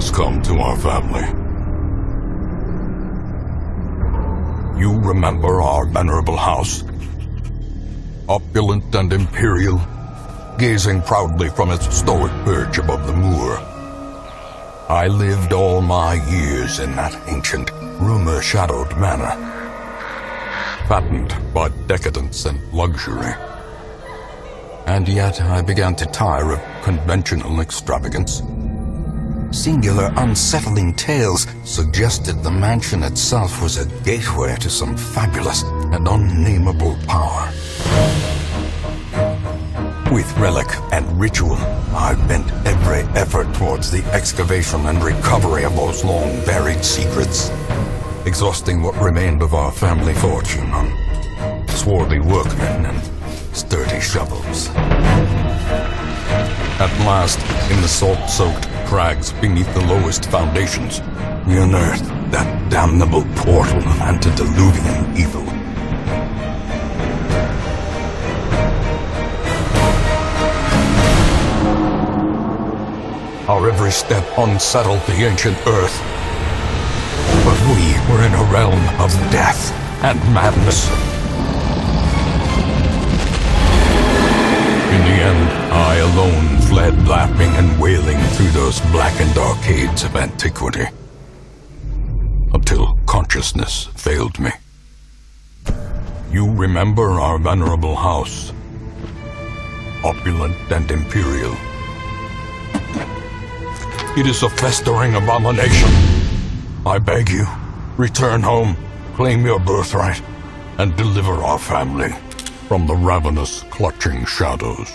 has come to our family. You remember our venerable house? Opulent and imperial, gazing proudly from its stoic perch above the moor. I lived all my years in that ancient, rumor-shadowed manor, fattened by decadence and luxury. And yet I began to tire of conventional extravagance. Singular, unsettling tales suggested the mansion itself was a gateway to some fabulous and unnameable power. With relic and ritual, I bent every effort towards the excavation and recovery of those long-buried secrets, exhausting what remained of our family fortune on swarthy workmen and sturdy shovels. At last, in the salt-soaked crags beneath the lowest foundations, we unearthed that damnable portal of antediluvian evil. Our every step unsettled the ancient earth. But we were in a realm of death and madness. In the end, I alone fled laughing and wailing through those blackened arcades of antiquity. Until consciousness failed me. You remember our venerable house, opulent and imperial. It is a festering abomination. I beg you, return home, claim your birthright, and deliver our family from the ravenous, clutching shadows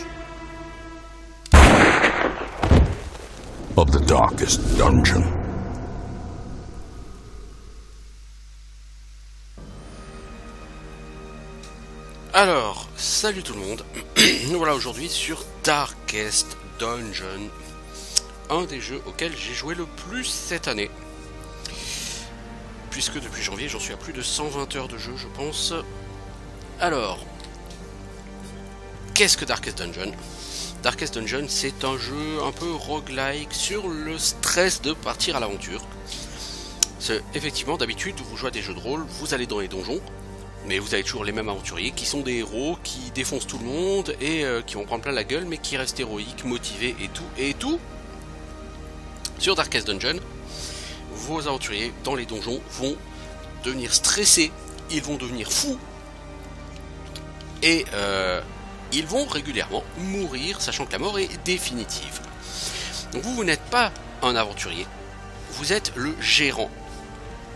of the darkest dungeon. Alors, salut tout le monde. Nous voilà aujourd'hui sur Darkest Dungeon, un des jeux auxquels j'ai joué le plus cette année. Puisque depuis janvier, j'en suis à plus de 120 heures de jeu, je pense. Alors, qu'est-ce que Darkest Dungeon ? Darkest Dungeon, c'est un jeu un peu roguelike sur le stress de partir à l'aventure. Effectivement, d'habitude, vous jouez à des jeux de rôle, vous allez dans les donjons, mais vous avez toujours les mêmes aventuriers qui sont des héros, qui défoncent tout le monde et qui vont prendre plein la gueule, mais qui restent héroïques, motivés et tout. Sur Darkest Dungeon, vos aventuriers dans les donjons vont devenir stressés, ils vont devenir fous, et ils vont régulièrement mourir, sachant que la mort est définitive. Donc vous n'êtes pas un aventurier, vous êtes le gérant,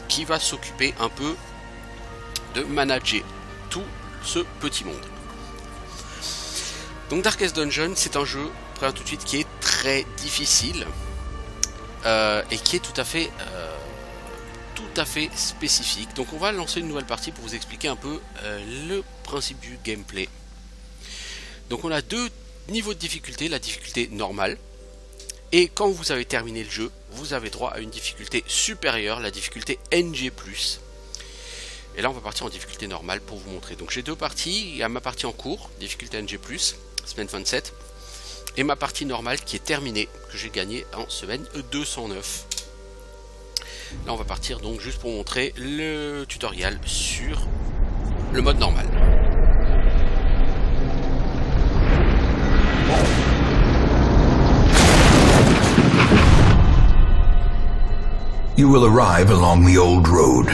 qui va s'occuper un peu de manager tout ce petit monde. Donc Darkest Dungeon, c'est un jeu, préviens tout de suite, qui est très difficile, et qui est tout à fait spécifique. Donc on va lancer une nouvelle partie pour vous expliquer un peu le principe du gameplay. Donc on a deux niveaux de difficulté, la difficulté normale, et quand vous avez terminé le jeu, vous avez droit à une difficulté supérieure, la difficulté NG+. Et là on va partir en difficulté normale pour vous montrer. Donc j'ai deux parties, il y a ma partie en cours, difficulté NG+, semaine 27, et ma partie normale qui est terminée, que j'ai gagnée en semaine 209. Là on va partir donc juste pour montrer le tutoriel sur le mode normal. You will arrive along the old road.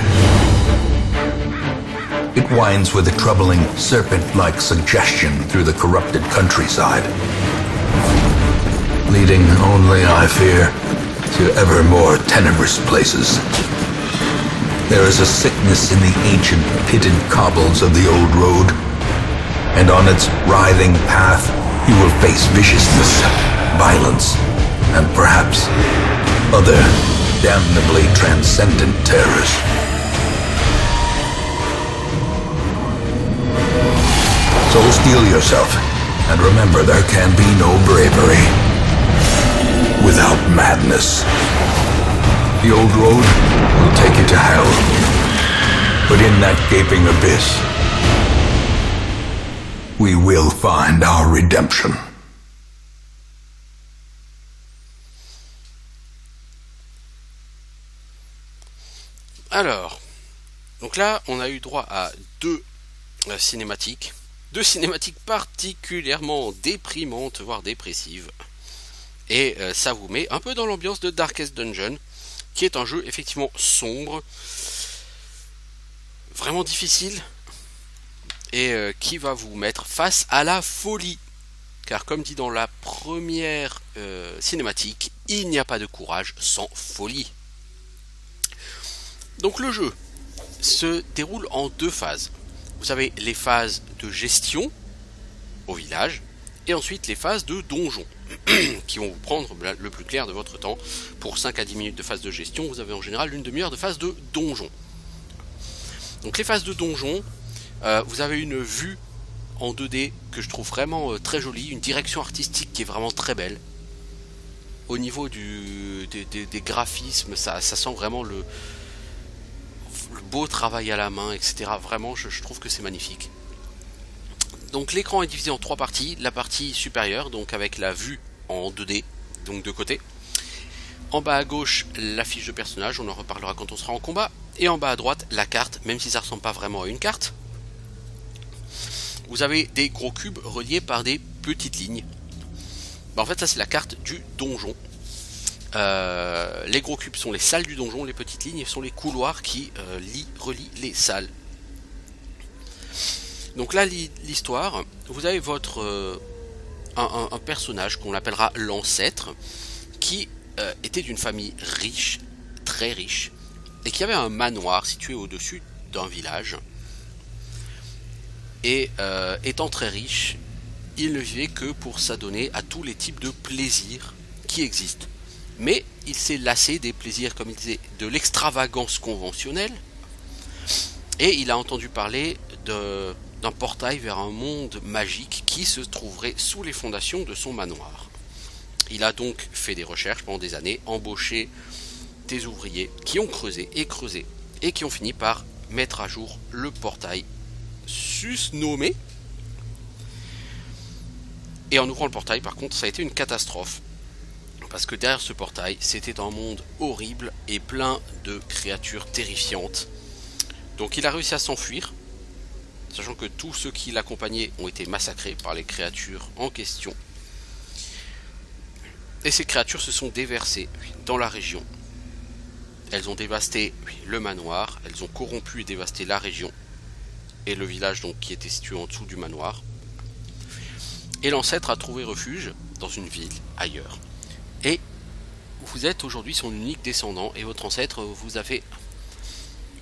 It winds with a troubling, serpent-like suggestion through the corrupted countryside, leading only, I fear, to ever more tenebrous places. There is a sickness in the ancient pitted cobbles of the old road, and on its writhing path you will face viciousness, violence, and perhaps other damnably transcendent terrors. So steel yourself, and remember there can be no bravery without madness. The old road will take you to hell, but in that gaping abyss, we will find our redemption. Alors, donc là, on a eu droit à deux cinématiques. Deux cinématiques particulièrement déprimantes, voire dépressives. Et ça vous met un peu dans l'ambiance de Darkest Dungeon, qui est un jeu effectivement sombre, vraiment difficile, et qui va vous mettre face à la folie. Car comme dit dans la première cinématique, il n'y a pas de courage sans folie. Donc le jeu se déroule en deux phases. Vous avez les phases de gestion au village, et ensuite les phases de donjon, qui vont vous prendre le plus clair de votre temps. Pour 5 à 10 minutes de phase de gestion, vous avez en général une demi-heure de phase de donjon. Donc les phases de donjon, vous avez une vue en 2D que je trouve vraiment très jolie, une direction artistique qui est vraiment très belle. Au niveau des graphismes, ça sent vraiment le beau travail à la main, etc. Vraiment, je trouve que c'est magnifique. Donc l'écran est divisé en trois parties. La partie supérieure, donc avec la vue en 2D, donc de côté. En bas à gauche, la fiche de personnage, on en reparlera quand on sera en combat. Et en bas à droite, la carte, même si ça ressemble pas vraiment à une carte. Vous avez des gros cubes reliés par des petites lignes. En fait, ça c'est la carte du donjon. Les gros cubes sont les salles du donjon, les petites lignes sont les couloirs qui relient les salles. Donc là, l'histoire, vous avez votre un personnage qu'on appellera l'ancêtre, qui était d'une famille riche, très riche, et qui avait un manoir situé au-dessus d'un village. Et étant très riche, il ne vivait que pour s'adonner à tous les types de plaisirs qui existent. Mais il s'est lassé des plaisirs, comme il disait, de l'extravagance conventionnelle, et il a entendu parler d'un portail vers un monde magique qui se trouverait sous les fondations de son manoir. Il a donc fait des recherches pendant des années, embauché des ouvriers qui ont creusé, et qui ont fini par mettre à jour le portail susnommé. Et en ouvrant le portail, par contre, ça a été une catastrophe. Parce que derrière ce portail, c'était un monde horrible et plein de créatures terrifiantes. Donc il a réussi à s'enfuir, sachant que tous ceux qui l'accompagnaient ont été massacrés par les créatures en question. Et ces créatures se sont déversées dans la région. Elles ont dévasté le manoir, elles ont corrompu et dévasté la région, et le village donc qui était situé en dessous du manoir. Et l'ancêtre a trouvé refuge dans une ville ailleurs. Et vous êtes aujourd'hui son unique descendant, et votre ancêtre vous a fait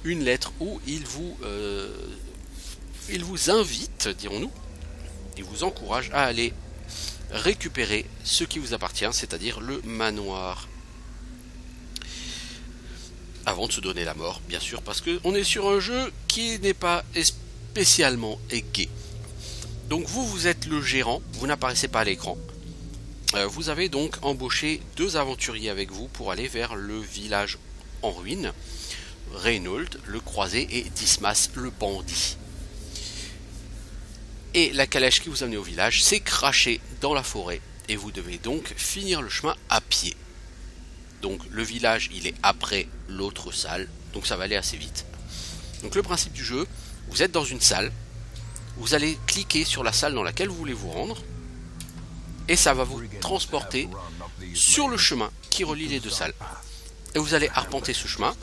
une lettre où il vous invite, dirons-nous, il vous encourage à aller récupérer ce qui vous appartient, c'est-à-dire le manoir. Avant de se donner la mort, bien sûr, parce qu'on est sur un jeu qui n'est pas spécialement gai. Donc vous êtes le gérant, vous n'apparaissez pas à l'écran. Vous avez donc embauché deux aventuriers avec vous pour aller vers le village en ruine. Reynold, le croisé, et Dismas, le bandit. Et la calèche qui vous amène au village s'est crachée dans la forêt, et vous devez donc finir le chemin à pied. Donc le village, il est après l'autre salle, donc ça va aller assez vite. Donc le principe du jeu, vous êtes dans une salle, vous allez cliquer sur la salle dans laquelle vous voulez vous rendre, et ça va vous transporter sur le chemin qui relie les deux salles. Et vous allez arpenter ce chemin.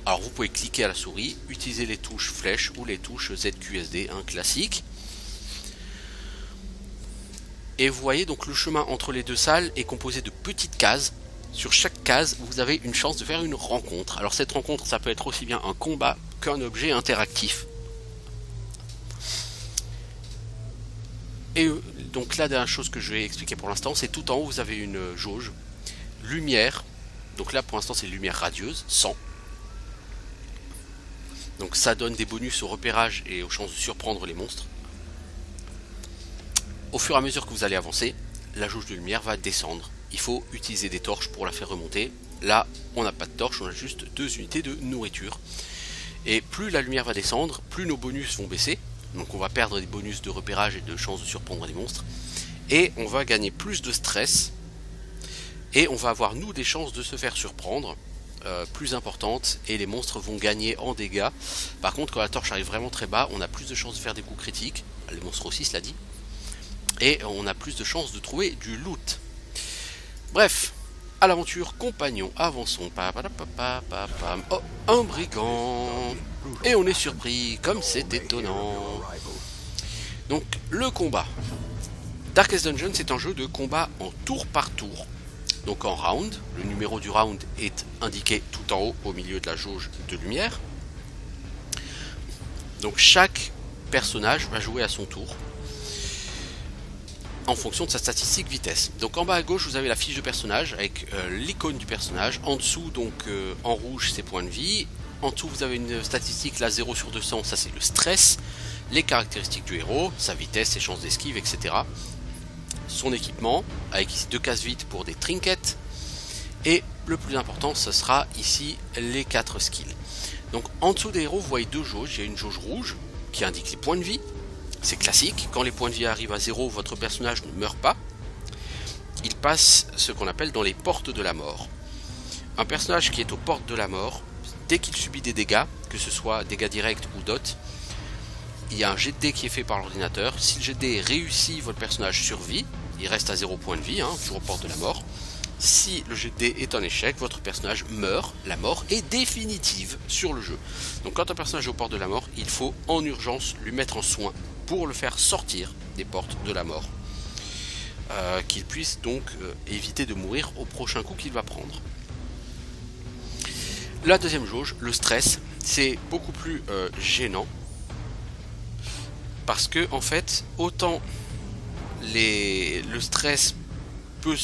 Alors vous pouvez cliquer à la souris, utiliser les touches flèches ou les touches ZQSD, classique. Et vous voyez donc le chemin entre les deux salles est composé de petites cases. Sur chaque case, vous avez une chance de faire une rencontre. Alors cette rencontre, ça peut être aussi bien un combat qu'un objet interactif. Et donc la dernière chose que je vais expliquer pour l'instant, c'est tout en haut, vous avez une jauge. Lumière, donc là pour l'instant c'est lumière radieuse, 100. Donc ça donne des bonus au repérage et aux chances de surprendre les monstres. Au fur et à mesure que vous allez avancer, la jauge de lumière va descendre. Il faut utiliser des torches pour la faire remonter. Là, on n'a pas de torche, on a juste 2 unités de nourriture. Et plus la lumière va descendre, plus nos bonus vont baisser. Donc on va perdre des bonus de repérage et de chances de surprendre les monstres. Et on va gagner plus de stress. Et on va avoir, nous, des chances de se faire surprendre. plus importante et les monstres vont gagner en dégâts. Par contre, quand la torche arrive vraiment très bas, on a plus de chances de faire des coups critiques, les monstres aussi cela dit, et on a plus de chances de trouver du loot. Bref, à l'aventure, compagnon, avançons. Oh, un brigand. Et on est surpris, comme c'est étonnant. Donc, le combat. Darkest Dungeon, c'est un jeu de combat en tour par tour. Donc en round, le numéro du round est indiqué tout en haut, au milieu de la jauge de lumière. Donc chaque personnage va jouer à son tour, en fonction de sa statistique vitesse. Donc en bas à gauche vous avez la fiche de personnage avec l'icône du personnage, en dessous donc en rouge ses points de vie, en dessous vous avez une statistique là 0 sur 200, ça c'est le stress, les caractéristiques du héros, sa vitesse, ses chances d'esquive, etc. Son équipement, avec ici 2 cases vides pour des trinkets, et le plus important ce sera ici les 4 skills. Donc en dessous des héros vous voyez 2 jauges, il y a une jauge rouge qui indique les points de vie. C'est classique, quand les points de vie arrivent à 0, votre personnage ne meurt pas. Il passe ce qu'on appelle dans les portes de la mort. Un personnage qui est aux portes de la mort, dès qu'il subit des dégâts, que ce soit dégâts directs ou dot, il y a un jet de dés qui est fait par l'ordinateur. Si le jet de dés est réussi, votre personnage survit, il reste à 0 point de vie, toujours aux portes de la mort. Si le jet de dés est un échec, votre personnage meurt, la mort est définitive sur le jeu. Donc quand un personnage est aux portes de la mort, il faut en urgence lui mettre en soin pour le faire sortir des portes de la mort. Qu'il puisse donc éviter de mourir au prochain coup qu'il va prendre. La deuxième jauge, le stress, c'est beaucoup plus gênant. Parce que en fait, autant le stress peut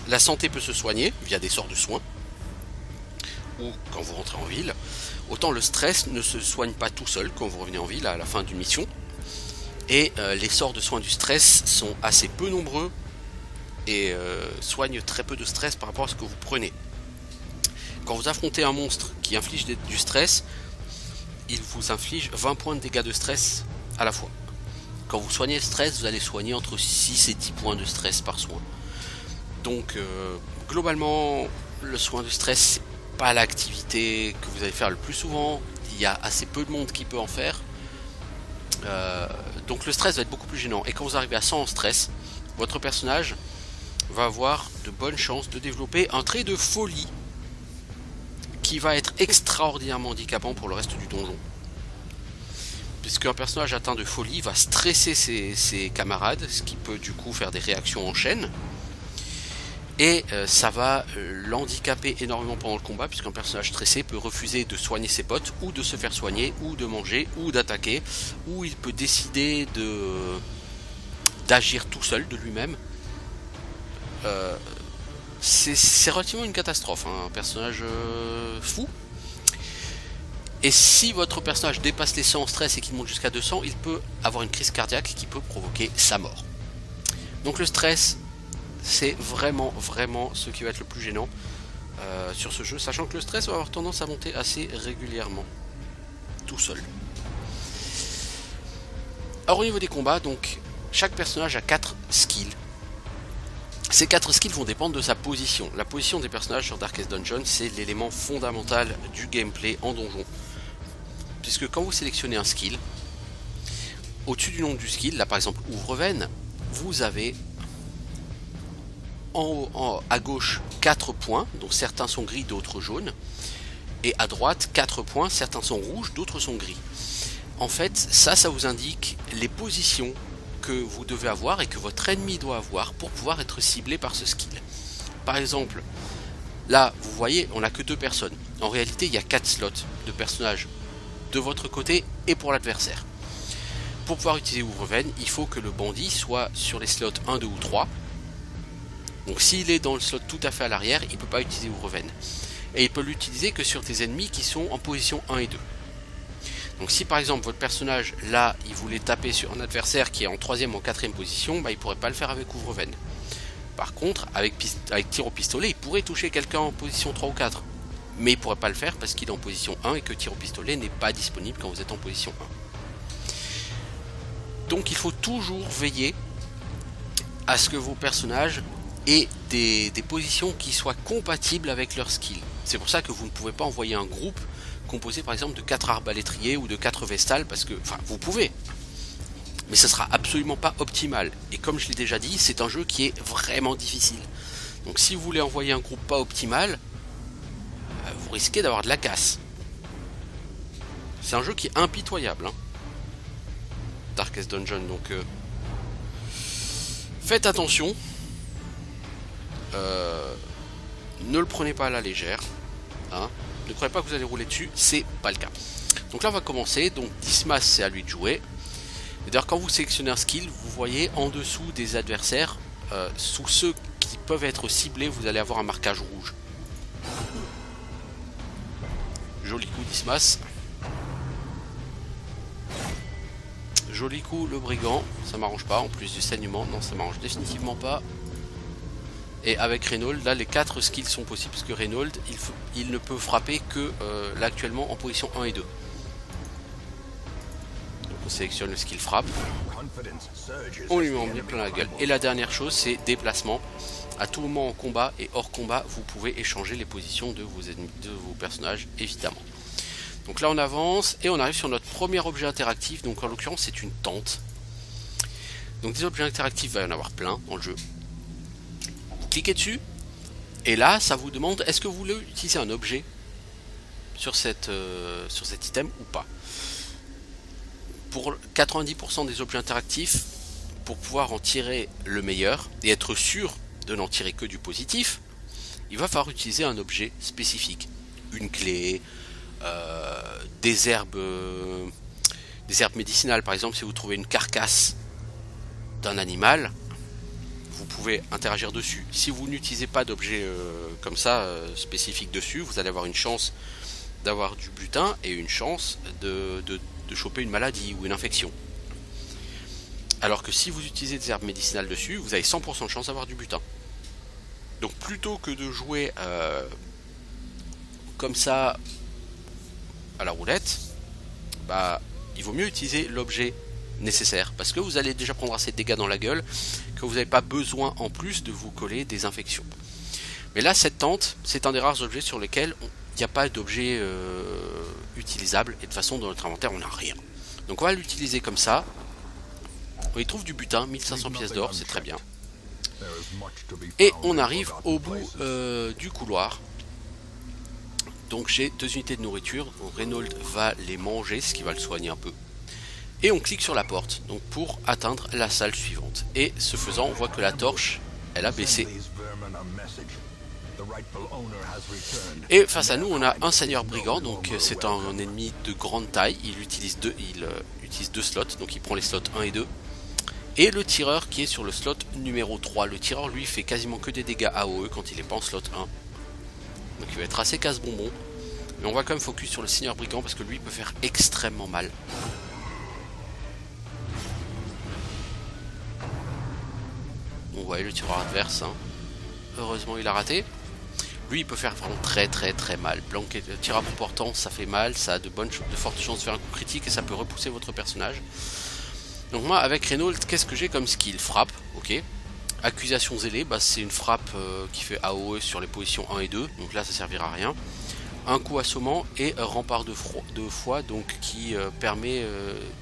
la santé peut se soigner via des sorts de soins, ou quand vous rentrez en ville, autant le stress ne se soigne pas tout seul quand vous revenez en ville à la fin d'une mission. Et les sorts de soins du stress sont assez peu nombreux et soignent très peu de stress par rapport à ce que vous prenez. Quand vous affrontez un monstre qui inflige du stress, il vous inflige 20 points de dégâts de stress à la fois. Quand vous soignez le stress, vous allez soigner entre 6 et 10 points de stress par soin. Donc globalement, le soin du stress, c'est pas l'activité que vous allez faire le plus souvent. Il y a assez peu de monde qui peut en faire. Donc le stress va être beaucoup plus gênant. Et quand vous arrivez à 100 en stress, votre personnage va avoir de bonnes chances de développer un trait de folie qui va être extraordinairement handicapant pour le reste du donjon. Puisqu'un personnage atteint de folie va stresser ses camarades, ce qui peut du coup faire des réactions en chaîne. Et ça va l'handicaper énormément pendant le combat, puisqu'un personnage stressé peut refuser de soigner ses potes, ou de se faire soigner, ou de manger, ou d'attaquer, ou il peut décider d'agir tout seul de lui-même. C'est relativement une catastrophe, un personnage fou. Et si votre personnage dépasse les 100 en stress et qu'il monte jusqu'à 200, il peut avoir une crise cardiaque qui peut provoquer sa mort. Donc le stress, c'est vraiment ce qui va être le plus gênant sur ce jeu, sachant que le stress va avoir tendance à monter assez régulièrement, tout seul. Alors au niveau des combats, donc chaque personnage a 4 skills. Ces 4 skills vont dépendre de sa position. La position des personnages sur Darkest Dungeon, c'est l'élément fondamental du gameplay en donjon. Puisque quand vous sélectionnez un skill, au-dessus du nom du skill, là par exemple ouvre-veine, vous avez à gauche 4 points, dont certains sont gris, d'autres jaunes, et à droite 4 points, certains sont rouges, d'autres sont gris. En fait, ça vous indique les positions que vous devez avoir et que votre ennemi doit avoir pour pouvoir être ciblé par ce skill. Par exemple, là, vous voyez, on n'a que 2 personnes. En réalité, il y a 4 slots de personnages de votre côté et pour l'adversaire. Pour pouvoir utiliser ouvre-veine, il faut que le bandit soit sur les slots 1, 2 ou 3. Donc s'il est dans le slot tout à fait à l'arrière, il ne peut pas utiliser ouvre-veine. Et il peut l'utiliser que sur des ennemis qui sont en position 1 et 2. Donc si par exemple votre personnage, là, il voulait taper sur un adversaire qui est en 3e ou en 4e position, bah, il ne pourrait pas le faire avec ouvre-veine. Par contre, avec tir au pistolet, il pourrait toucher quelqu'un en position 3 ou 4. Mais il ne pourrait pas le faire parce qu'il est en position 1 et que tir au pistolet n'est pas disponible quand vous êtes en position 1. Donc il faut toujours veiller à ce que vos personnages et des positions qui soient compatibles avec leur skill. C'est pour ça que vous ne pouvez pas envoyer un groupe composé par exemple de 4 arbalétriers ou de 4 vestales, parce que, enfin vous pouvez, mais ce sera absolument pas optimal. Et comme je l'ai déjà dit, c'est un jeu qui est vraiment difficile. Donc si vous voulez envoyer un groupe pas optimal, vous risquez d'avoir de la casse. C'est un jeu qui est impitoyable, hein. Darkest Dungeon, donc faites attention. Ne le prenez pas à la légère, hein. Ne croyez pas que vous allez rouler dessus, c'est pas le cas. Donc là on va commencer, donc Dismas c'est à lui de jouer. D'ailleurs quand vous sélectionnez un skill, vous voyez en dessous des adversaires, sous ceux qui peuvent être ciblés, vous allez avoir un marquage rouge. Joli coup Dismas. Joli coup le brigand, ça m'arrange pas, en plus du saignement, non ça m'arrange définitivement pas. Et avec Reynold, là les 4 skills sont possibles, parce que Reynold, il ne peut frapper que là actuellement en position 1 et 2. Donc on sélectionne le skill frappe, on lui met en plein la gueule. Et la dernière chose c'est déplacement. À tout moment en combat et hors combat, vous pouvez échanger les positions de vos ennemis, de vos personnages évidemment. Donc là on avance et on arrive sur notre premier objet interactif, donc en l'occurrence c'est une tente. Donc des objets interactifs, il va y en avoir plein dans le jeu. Vous cliquez dessus et là ça vous demande est-ce que vous voulez utiliser un objet sur cet item ou pas. Pour 90% des objets interactifs, pour pouvoir en tirer le meilleur et être sûr de n'en tirer que du positif, il va falloir utiliser un objet spécifique, une clé, des herbes médicinales. Par exemple, si vous trouvez une carcasse d'un animal, vous pouvez interagir dessus. Si vous n'utilisez pas d'objet comme ça spécifique dessus, vous allez avoir une chance d'avoir du butin et une chance de choper une maladie ou une infection. Alors que si vous utilisez des herbes médicinales dessus, vous avez 100% de chance d'avoir du butin. Donc plutôt que de jouer comme ça à la roulette, bah il vaut mieux utiliser l'objet nécessaire, parce que vous allez déjà prendre assez de dégâts dans la gueule, que vous n'avez pas besoin en plus de vous coller des infections. Mais là cette tente, c'est un des rares objets sur lesquels il n'y a pas d'objet utilisable, et de toute façon dans notre inventaire on n'a rien. Donc on va l'utiliser comme ça. On y trouve du butin, 1500 pièces d'or, c'est très bien. Et on arrive au bout du couloir. Donc j'ai 2 unités de nourriture, donc Reynold va les manger, ce qui va le soigner un peu. Et on clique sur la porte, donc pour atteindre la salle suivante. Et ce faisant, on voit que la torche, elle a baissé. Et face à nous, on a un seigneur brigand, donc c'est un ennemi de grande taille. Il utilise deux slots, donc il prend les slots 1 et 2. Et le tireur qui est sur le slot numéro 3. Le tireur, lui, fait quasiment que des dégâts AOE quand il est pas en slot 1. Donc il va être assez casse-bonbon. Mais on va quand même focus sur le seigneur brigand parce que lui il peut faire extrêmement mal. Bon, vous voyez le tireur adverse, hein. Heureusement il a raté. Lui il peut faire vraiment très mal. Blanquet, tir à bout portant, ça fait mal, ça a de fortes chances de faire un coup critique et ça peut repousser votre personnage. Donc moi avec Reynold, qu'est-ce que j'ai comme skill? Frappe, ok. Accusation zélée, bah, c'est une frappe qui fait AOE sur les positions 1 et 2, donc là ça servira à rien. Un coup assommant et rempart de foi, donc qui permet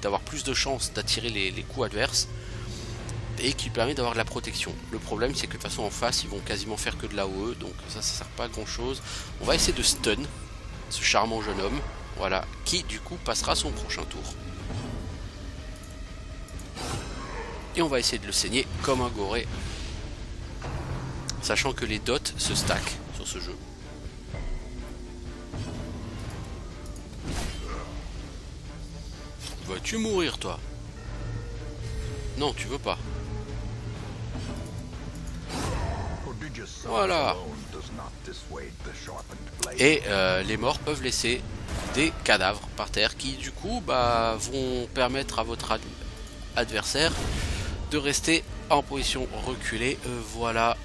d'avoir plus de chances d'attirer les coups adverses et qui permet d'avoir de la protection. Le problème c'est que de toute façon en face ils vont quasiment faire que de l'AOE, donc ça sert pas à grand chose. On va essayer de stun ce charmant jeune homme, voilà, qui du coup passera son prochain tour. Et on va essayer de le saigner comme un goré, sachant que les dots se stackent sur ce jeu. Vas-tu mourir toi? Non, tu veux pas. Voilà. Et les morts peuvent laisser des cadavres par terre qui du coup vont permettre à votre adversaire de rester en position reculée. Voilà,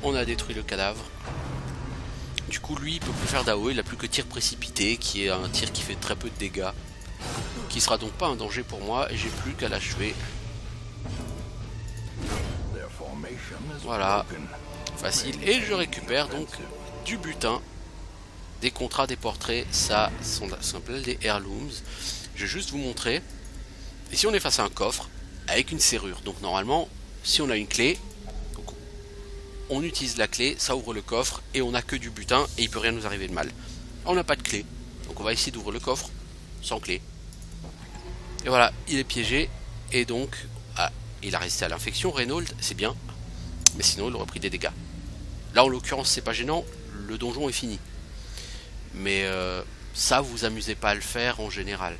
on a détruit le cadavre. Du coup lui il peut plus faire d'AOE, il a plus que tir précipité qui est un tir qui fait très peu de dégâts, qui sera donc pas un danger pour moi et j'ai plus qu'à l'achever. Voilà, facile. Et je récupère donc du butin, des contrats, des portraits, ça s'appelle des heirlooms. Je vais juste vous montrer. Ici on est face à un coffre avec une serrure. Donc normalement, si on a une clé, donc on utilise la clé, ça ouvre le coffre et on n'a que du butin et il peut rien nous arriver de mal. On n'a pas de clé, donc on va essayer d'ouvrir le coffre sans clé. Et voilà, il est piégé et donc il a resté à l'infection. Reynolds, c'est bien, mais sinon il aurait pris des dégâts. Là en l'occurrence c'est pas gênant, le donjon est fini. Mais ça vous amusez pas à le faire en général.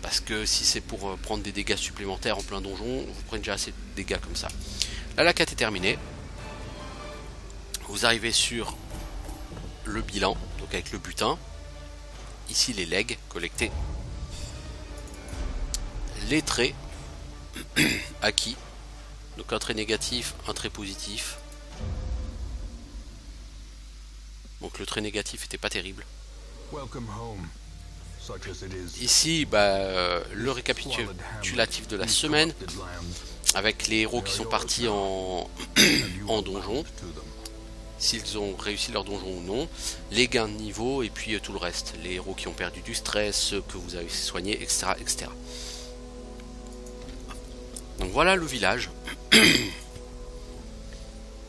Parce que si c'est pour prendre des dégâts supplémentaires en plein donjon, vous prenez déjà assez de dégâts comme ça. Là la quête est terminée. Vous arrivez sur le bilan, donc avec le butin. Ici les legs collectés. Les traits acquis. Donc un trait négatif, un trait positif. Donc le trait négatif était pas terrible. Ici, le récapitulatif de la semaine, avec les héros qui sont partis en donjon, s'ils ont réussi leur donjon ou non, les gains de niveau et puis tout le reste, les héros qui ont perdu du stress, ceux que vous avez soignés, etc. etc. Donc voilà le village.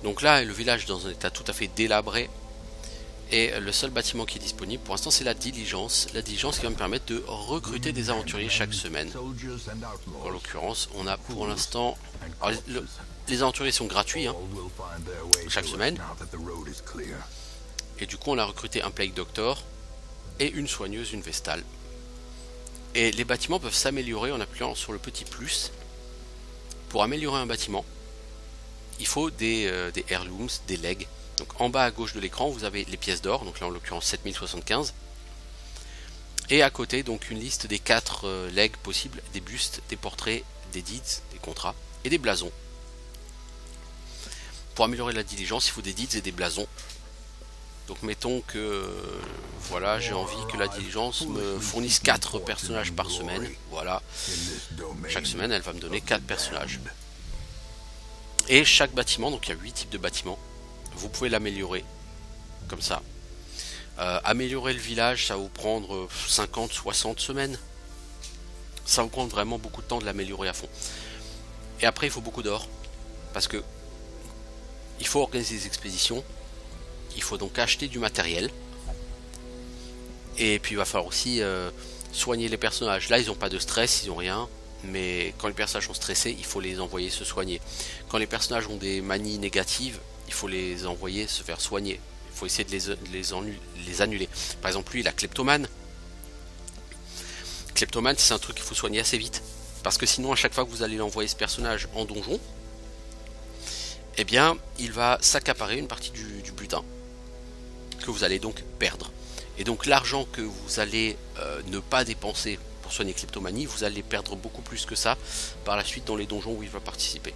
Donc là, le village est dans un état tout à fait délabré. Et le seul bâtiment qui est disponible pour l'instant c'est la diligence. La diligence qui va me permettre de recruter des aventuriers chaque semaine. En l'occurrence on a pour l'instant... Les aventuriers sont gratuits hein, chaque semaine. Et du coup on a recruté un Plague Doctor et une soigneuse, une Vestale. Et les bâtiments peuvent s'améliorer en appuyant sur le petit plus. Pour améliorer un bâtiment, il faut des heirlooms, des legs. Donc en bas à gauche de l'écran vous avez les pièces d'or, donc là en l'occurrence 7075. Et à côté donc une liste des 4 legs possibles, des bustes, des portraits, des deeds, des contrats et des blasons. Pour améliorer la diligence il faut des deeds et des blasons. Donc mettons que voilà, j'ai envie que la diligence me fournisse 4 personnages par semaine. Voilà, chaque semaine elle va me donner 4 personnages. Et chaque bâtiment, donc il y a 8 types de bâtiments, vous pouvez l'améliorer comme ça. Améliorer le village, ça va vous prendre 50-60 semaines. Ça va vous prendre vraiment beaucoup de temps de l'améliorer à fond. Et après il faut beaucoup d'or. Parce que il faut organiser des expéditions. Il faut donc acheter du matériel. Et puis il va falloir aussi soigner les personnages. Là ils n'ont pas de stress, ils n'ont rien. Mais quand les personnages sont stressés, il faut les envoyer se soigner. Quand les personnages ont des manies négatives, il faut les envoyer se faire soigner. Il faut essayer de les annuler. Par exemple, lui, il a Kleptomane. Kleptomane, c'est un truc qu'il faut soigner assez vite. Parce que sinon, à chaque fois que vous allez l'envoyer ce personnage en donjon, eh bien, il va s'accaparer une partie du butin. Que vous allez donc perdre. Et donc, l'argent que vous allez ne pas dépenser pour soigner Kleptomanie, vous allez perdre beaucoup plus que ça par la suite dans les donjons où il va participer.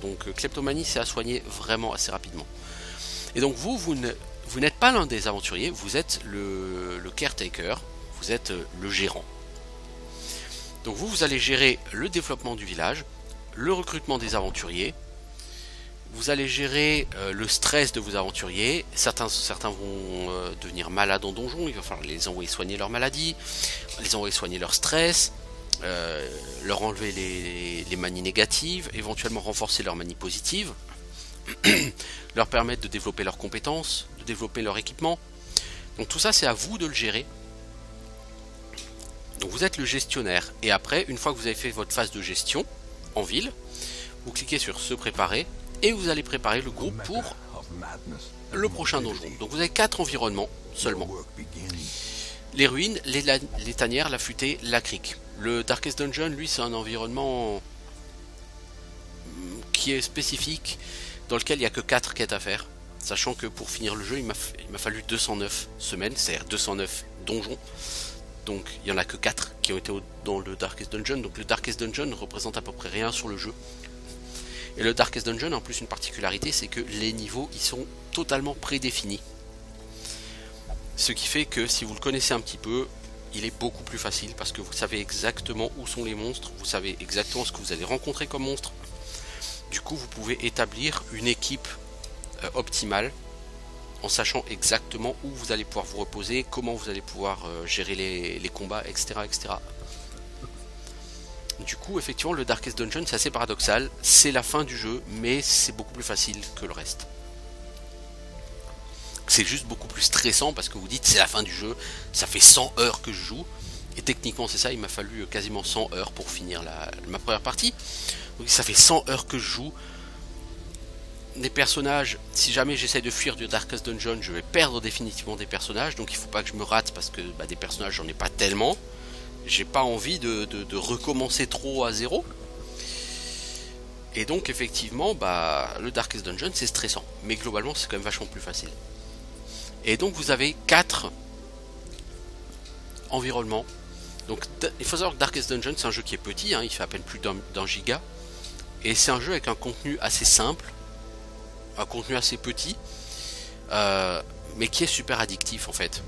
Donc Kleptomanie c'est à soigner vraiment assez rapidement. Et donc vous n'êtes pas l'un des aventuriers, vous êtes le caretaker, vous êtes le gérant. Donc vous allez gérer le développement du village, le recrutement des aventuriers, vous allez gérer le stress de vos aventuriers. Certains vont devenir malades en donjon, il va falloir les envoyer soigner leur maladie, les envoyer soigner leur stress, leur enlever les manies négatives, éventuellement renforcer leurs manies positives, leur permettre de développer leurs compétences, de développer leur équipement. Donc tout ça c'est à vous de le gérer. Donc vous êtes le gestionnaire et après une fois que vous avez fait votre phase de gestion en ville, vous cliquez sur se préparer et vous allez préparer le groupe pour le prochain donjon. Donc vous avez 4 environnements seulement. Les ruines, les tanières, la futée, la crique. Le Darkest Dungeon, lui, c'est un environnement qui est spécifique, dans lequel il n'y a que 4 quêtes à faire. Sachant que pour finir le jeu, il m'a fallu 209 semaines, c'est-à-dire 209 donjons. Donc il n'y en a que 4 qui ont été dans le Darkest Dungeon. Donc le Darkest Dungeon ne représente à peu près rien sur le jeu. Et le Darkest Dungeon a en plus une particularité, c'est que les niveaux ils sont totalement prédéfinis. Ce qui fait que si vous le connaissez un petit peu, il est beaucoup plus facile parce que vous savez exactement où sont les monstres, vous savez exactement ce que vous allez rencontrer comme monstre. Du coup vous pouvez établir une équipe optimale en sachant exactement où vous allez pouvoir vous reposer, comment vous allez pouvoir gérer les combats, etc., etc. Du coup, effectivement, le Darkest Dungeon, c'est assez paradoxal. C'est la fin du jeu, mais c'est beaucoup plus facile que le reste. C'est juste beaucoup plus stressant parce que vous dites c'est la fin du jeu, ça fait 100 heures que je joue. Et techniquement, c'est ça, il m'a fallu quasiment 100 heures pour finir ma première partie. Donc ça fait 100 heures que je joue. Des personnages, si jamais j'essaye de fuir du Darkest Dungeon, je vais perdre définitivement des personnages. Donc il faut pas que je me rate parce que des personnages, j'en ai pas tellement. J'ai pas envie de recommencer trop à zéro. Et donc effectivement, le Darkest Dungeon c'est stressant. Mais globalement c'est quand même vachement plus facile. Et donc vous avez 4 environnements. Donc il faut savoir que Darkest Dungeon c'est un jeu qui est petit, il fait à peine plus d'un giga. Et c'est un jeu avec un contenu assez simple, un contenu assez petit, mais qui est super addictif en fait.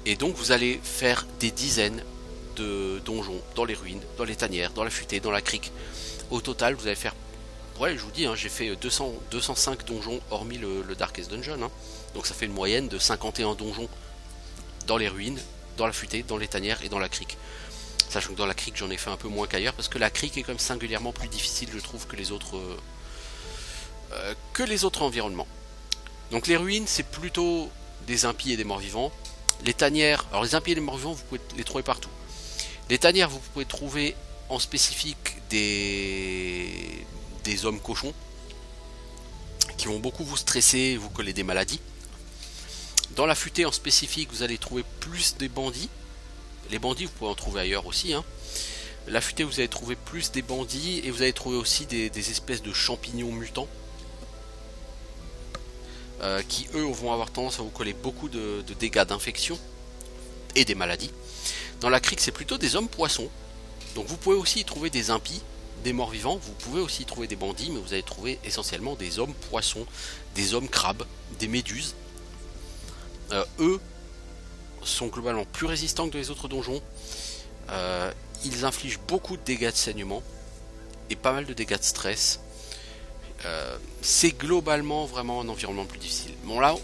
Et donc vous allez faire des dizaines de donjons dans les ruines, dans les tanières, dans la futaie, dans la crique. Au total vous allez faire, ouais je vous dis, j'ai fait 205 donjons hormis le Darkest Dungeon. Donc ça fait une moyenne de 51 donjons dans les ruines, dans la futaie, dans les tanières et dans la crique. Sachant que dans la crique j'en ai fait un peu moins qu'ailleurs parce que la crique est quand même singulièrement plus difficile je trouve que les autres environnements. Donc les ruines c'est plutôt des impies et des morts vivants. Les tanières, alors les impies et les morts vivants vous pouvez les trouver partout. Les tanières vous pouvez trouver en spécifique des hommes cochons qui vont beaucoup vous stresser, vous coller des maladies. Dans la futaie en spécifique vous allez trouver plus des bandits. Les bandits vous pouvez en trouver ailleurs aussi. La futaie vous allez trouver plus des bandits et vous allez trouver aussi des espèces de champignons mutants qui eux vont avoir tendance à vous coller beaucoup de dégâts d'infection et des maladies. Dans la crique c'est plutôt des hommes poissons. Donc vous pouvez aussi y trouver des impies, des morts vivants, vous pouvez aussi y trouver des bandits, mais vous allez trouver essentiellement des hommes poissons, des hommes crabes, des méduses. Eux sont globalement plus résistants que les autres donjons. Ils infligent beaucoup de dégâts de saignement et pas mal de dégâts de stress. C'est globalement vraiment un environnement plus difficile. Bon là,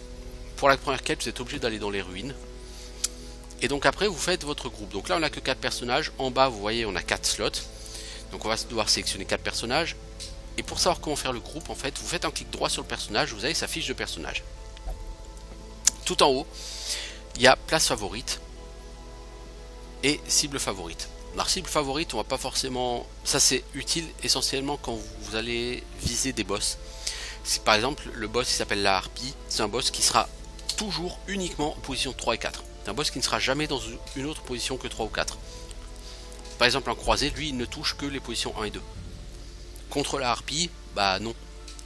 pour la première quête, vous êtes obligé d'aller dans les ruines. Et donc après, vous faites votre groupe. Donc là, on n'a que 4 personnages. En bas, vous voyez, on a 4 slots. Donc on va devoir sélectionner 4 personnages. Et pour savoir comment faire le groupe, en fait, vous faites un clic droit sur le personnage. Vous avez sa fiche de personnage. Tout en haut, il y a place favorite et cible favorite. Alors cible favorite, on va pas forcément... Ça c'est utile essentiellement quand vous allez viser des boss. Si par exemple le boss qui s'appelle la harpie, c'est un boss qui sera toujours uniquement en position 3 et 4. C'est un boss qui ne sera jamais dans une autre position que 3 ou 4. Par exemple un croisé, lui il ne touche que les positions 1 et 2. Contre la harpie, non.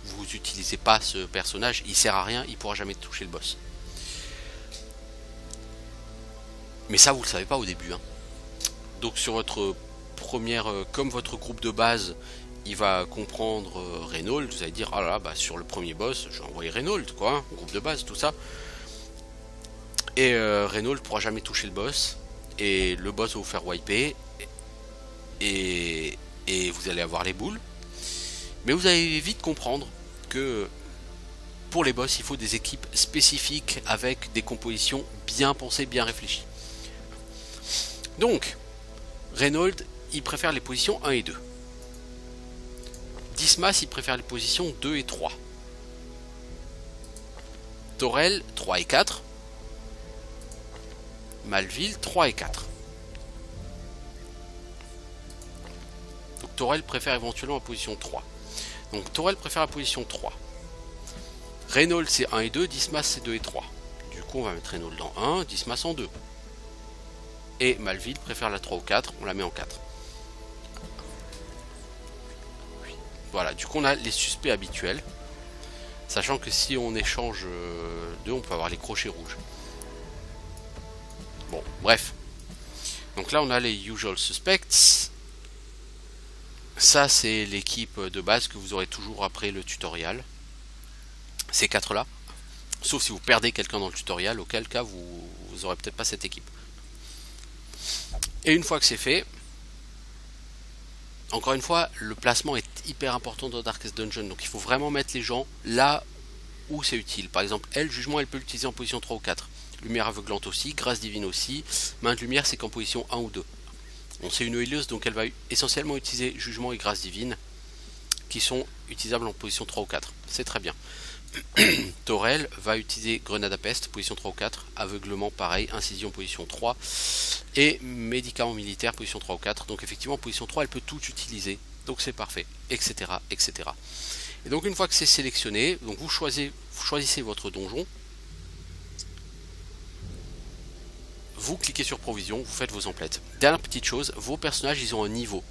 Vous n'utilisez pas ce personnage, il sert à rien, il pourra jamais toucher le boss. Mais ça vous le savez pas au début. Donc sur votre première, comme votre groupe de base, il va comprendre Reynold, vous allez dire ah là là, sur le premier boss, je vais envoyer Reynold quoi, groupe de base, tout ça. Et Reynold pourra jamais toucher le boss, et le boss va vous faire wiper, et vous allez avoir les boules. Mais vous allez vite comprendre que pour les boss, il faut des équipes spécifiques avec des compositions bien pensées, bien réfléchies. Donc, Reynold, il préfère les positions 1 et 2. Dismas, il préfère les positions 2 et 3. Torel, 3 et 4. Malville, 3 et 4. Donc Torel préfère éventuellement la position 3. Donc Torel préfère la position 3. Reynold c'est 1 et 2, Dismas c'est 2 et 3. Du coup on va mettre Reynold en 1, Dismas en 2. Et Malville préfère la 3 ou 4, on la met en 4. Voilà, du coup on a les suspects habituels. Sachant que si on échange 2, on peut avoir les crochets rouges. Bon, bref. Donc là on a les usual suspects. Ça c'est l'équipe de base que vous aurez toujours après le tutoriel. Ces 4 là. Sauf si vous perdez quelqu'un dans le tutoriel, auquel cas vous aurez peut-être pas cette équipe. Et une fois que c'est fait, Encore une fois, le placement est hyper important dans Darkest Dungeon, donc il faut vraiment mettre les gens là où c'est utile. Par exemple, elle, jugement, elle peut l'utiliser en position 3 ou 4. Lumière aveuglante aussi, grâce divine aussi. Main de lumière, c'est qu'en position 1 ou 2. Bon, c'est une healeuse, donc elle va essentiellement utiliser jugement et grâce divine, qui sont utilisables en position 3 ou 4. C'est très bien. Torel va utiliser grenade à peste, position 3 ou 4. Aveuglement, pareil. Incision, position 3. Et médicament militaire, position 3 ou 4. Donc effectivement, en position 3, elle peut tout utiliser. Donc c'est parfait, etc., etc. Et donc une fois que c'est sélectionné, donc vous choisissez votre donjon. Vous cliquez sur provision, vous faites vos emplettes. Dernière petite chose, vos personnages, ils ont un niveau.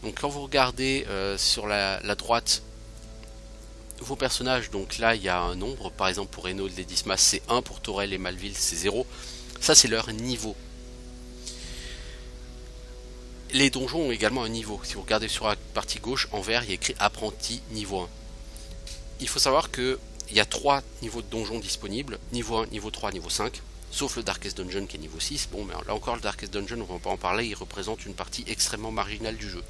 Donc quand vous regardez sur la droite, vos personnages, donc là il y a un nombre, par exemple pour Renaud et Dismas c'est 1, pour Torel et Malville c'est 0. Ça c'est leur niveau. Les donjons ont également un niveau. Si vous regardez sur la partie gauche, en vert, il y a écrit apprenti niveau 1. Il faut savoir qu'il y a 3 niveaux de donjons disponibles, niveau 1, niveau 3, niveau 5. Sauf le Darkest Dungeon qui est niveau 6. Bon, mais là encore, le Darkest Dungeon, on va pas en parler, il représente une partie extrêmement marginale du jeu.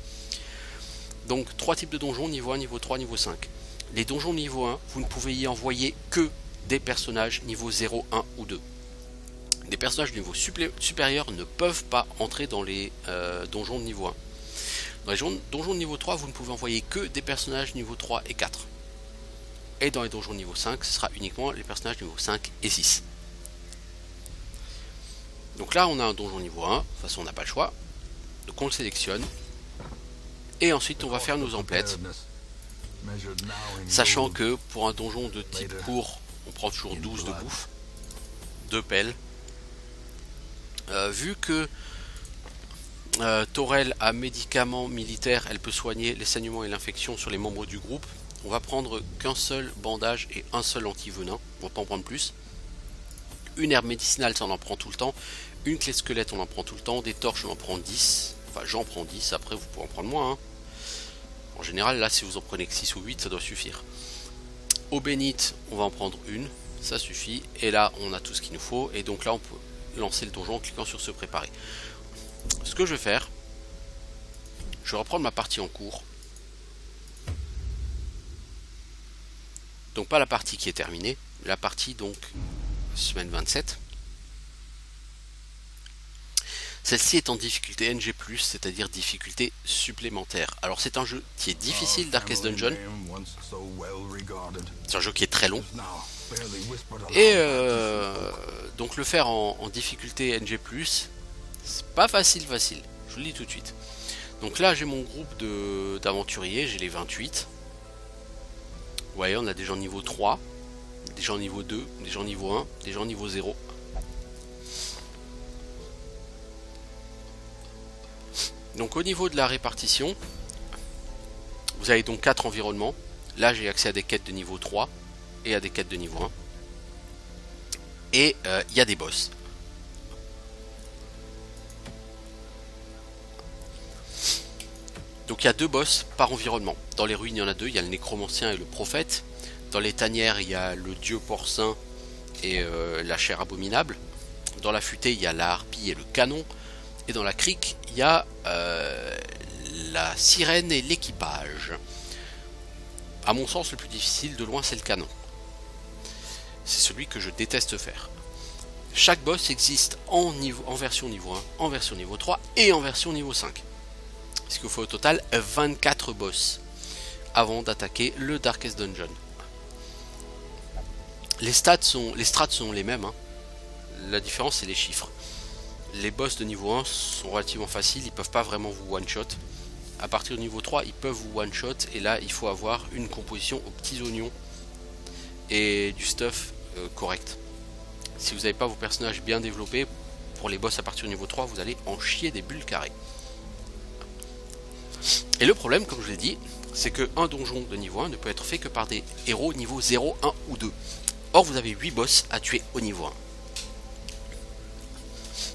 Donc, 3 types de donjons, niveau 1, niveau 3, niveau 5. Les donjons niveau 1, vous ne pouvez y envoyer que des personnages niveau 0, 1 ou 2. Des personnages de niveau supérieur ne peuvent pas entrer dans les donjons de niveau 1. Dans les donjons de niveau 3, vous ne pouvez envoyer que des personnages niveau 3 et 4. Et dans les donjons de niveau 5, ce sera uniquement les personnages niveau 5 et 6. Donc là, on a un donjon niveau 1. De toute façon, on n'a pas le choix. Donc on le sélectionne. Et ensuite, on va faire nos emplettes. Sachant que pour un donjon de type court, on prend toujours 12 de bouffe. 2 pelles. Vu que Torel a médicament militaire, elle peut soigner les saignements et l'infection sur les membres du groupe. On va prendre qu'un seul bandage et un seul anti-venin. On va pas en prendre plus. Une herbe médicinale, ça on en prend tout le temps. Une clé de squelette, on en prend tout le temps. Des torches, on en prend 10. Enfin, j'en prends 10. Après, vous pouvez en prendre moins. Hein. En général, là, si vous en prenez que 6 ou 8, ça doit suffire. Eau bénite, on va en prendre une. Ça suffit. Et là, on a tout ce qu'il nous faut. Et donc là, on peut lancer le donjon en cliquant sur se préparer. Ce que je vais faire, je vais reprendre ma partie en cours. Donc pas la partie qui est terminée, la partie donc semaine 27. Celle-ci est en difficulté NG+, c'est-à-dire difficulté supplémentaire. Alors c'est un jeu qui est difficile, Darkest Dungeon. C'est un jeu qui est très long. Et donc le faire en difficulté NG+, c'est pas facile, je vous le dis tout de suite. Donc là j'ai mon groupe d'aventuriers, j'ai les 28. Vous voyez, on a des gens niveau 3, des gens niveau 2, des gens niveau 1, des gens niveau 0. Donc au niveau de la répartition, vous avez donc 4 environnements. Là j'ai accès à des quêtes de niveau 3 et à des quêtes de niveau 1. Et il y a des boss. Donc il y a 2 boss par environnement. Dans les ruines il y en a 2, il y a le nécromancien et le prophète. Dans les tanières il y a le dieu porcin et la chair abominable. Dans la futaie il y a la harpie et le canon. Et dans la crique il y a la sirène et l'équipage. À mon sens le plus difficile de loin c'est le canon. C'est celui que je déteste faire. Chaque boss existe en version niveau 1, en version niveau 3 et en version niveau 5. Ce qu'il faut au total 24 boss avant d'attaquer le Darkest Dungeon. Les strates sont les mêmes. Hein. La différence c'est les chiffres. Les boss de niveau 1 sont relativement faciles, ils peuvent pas vraiment vous one-shot. À partir du niveau 3, ils peuvent vous one-shot et là il faut avoir une composition aux petits oignons et du stuff correct. Si vous n'avez pas vos personnages bien développés, pour les boss à partir du niveau 3, vous allez en chier des bulles carrées. Et le problème, comme je l'ai dit, c'est qu'un donjon de niveau 1 ne peut être fait que par des héros niveau 0, 1 ou 2. Or, vous avez 8 boss à tuer au niveau 1.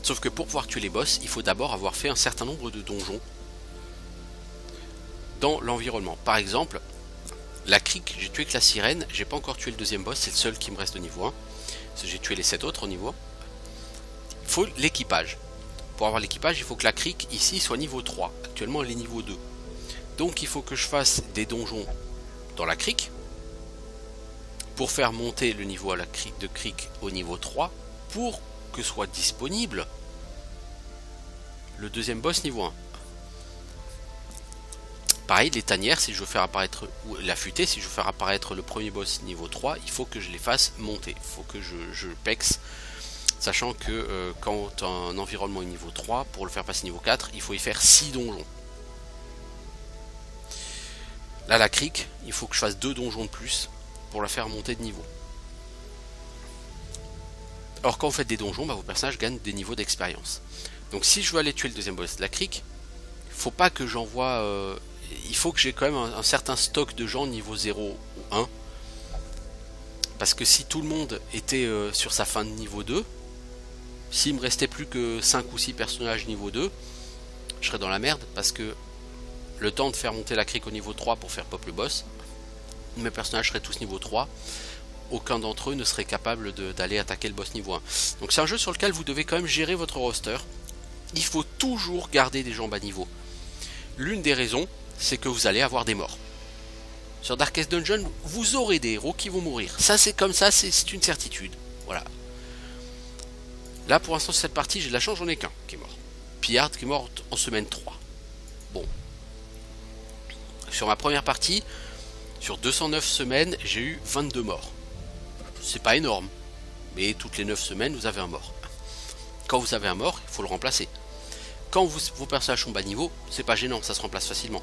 Sauf que pour pouvoir tuer les boss, il faut d'abord avoir fait un certain nombre de donjons dans l'environnement. Par exemple, la crique, j'ai tué que la sirène, j'ai pas encore tué le deuxième boss, c'est le seul qui me reste au niveau 1. Parce que j'ai tué les 7 autres au niveau 1. Il faut l'équipage. Pour avoir l'équipage, il faut que la crique ici soit niveau 3. Actuellement, elle est niveau 2. Donc il faut que je fasse des donjons dans la crique pour faire monter le niveau à la crique de crique au niveau 3 pour que soit disponible le deuxième boss niveau 1. Pareil, les tanières, si je veux faire apparaître, ou la futaie, si je veux faire apparaître le premier boss niveau 3, il faut que je les fasse monter. Il faut que je pexe, sachant que quand un environnement est niveau 3, pour le faire passer niveau 4, il faut y faire 6 donjons. Là, la crique, il faut que je fasse 2 donjons de plus pour la faire monter de niveau. Or, quand vous faites des donjons, vos personnages gagnent des niveaux d'expérience. Donc si je veux aller tuer le deuxième boss de la crique, il faut pas que j'envoie... il faut que j'ai quand même un certain stock de gens niveau 0 ou 1. Parce que si tout le monde était sur sa fin de niveau 2, s'il me restait plus que 5 ou 6 personnages niveau 2, je serais dans la merde. Parce que le temps de faire monter la crique au niveau 3 pour faire pop le boss, mes personnages seraient tous niveau 3. Aucun d'entre eux ne serait capable d'aller attaquer le boss niveau 1. Donc c'est un jeu sur lequel vous devez quand même gérer votre roster. Il faut toujours garder des gens bas niveau. L'une des raisons, c'est que vous allez avoir des morts. Sur Darkest Dungeon, vous aurez des héros qui vont mourir. Ça c'est comme ça, c'est une certitude. Voilà. Là pour l'instant sur cette partie, j'ai de la chance, j'en ai qu'un qui est mort. Pillard qui est mort en semaine 3. Bon. Sur ma première partie, sur 209 semaines, j'ai eu 22 morts. C'est pas énorme. Mais toutes les 9 semaines, vous avez un mort. Quand vous avez un mort, il faut le remplacer. Quand vos personnages sont bas niveau, c'est pas gênant, ça se remplace facilement.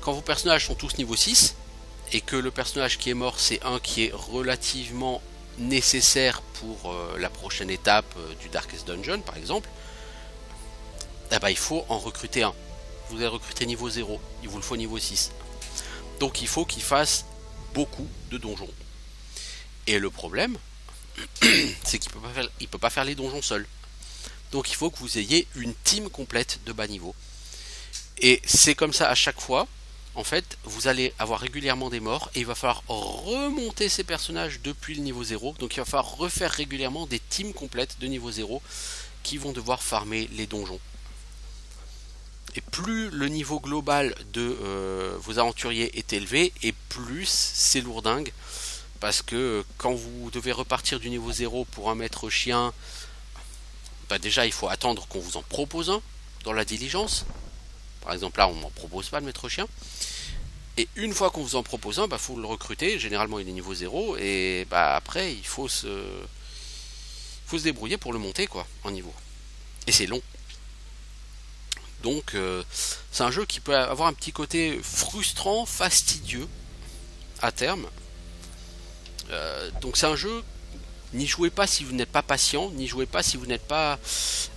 Quand vos personnages sont tous niveau 6, et que le personnage qui est mort, c'est un qui est relativement nécessaire pour la prochaine étape du Darkest Dungeon, par exemple, eh ben, il faut en recruter un. Vous allez recruter niveau 0, il vous le faut niveau 6. Donc il faut qu'il fasse beaucoup de donjons. Et le problème, c'est qu'il ne peut pas faire les donjons seul. Donc il faut que vous ayez une team complète de bas niveau. Et c'est comme ça à chaque fois. En fait, vous allez avoir régulièrement des morts et il va falloir remonter ces personnages depuis le niveau 0. Donc il va falloir refaire régulièrement des teams complètes de niveau 0 qui vont devoir farmer les donjons. Et plus le niveau global de vos aventuriers est élevé, et plus c'est lourdingue. Parce que quand vous devez repartir du niveau 0 pour un maître chien, bah déjà il faut attendre qu'on vous en propose un dans la diligence. Par exemple là on m'en propose pas de maître chien. Et une fois qu'on vous en propose un, bah faut le recruter. Généralement il est niveau 0. Et bah après il faut se débrouiller pour le monter quoi en niveau. Et c'est long. Donc c'est un jeu qui peut avoir un petit côté frustrant, fastidieux à terme. Donc c'est un jeu, n'y jouez pas si vous n'êtes pas patient, n'y jouez pas si vous n'êtes pas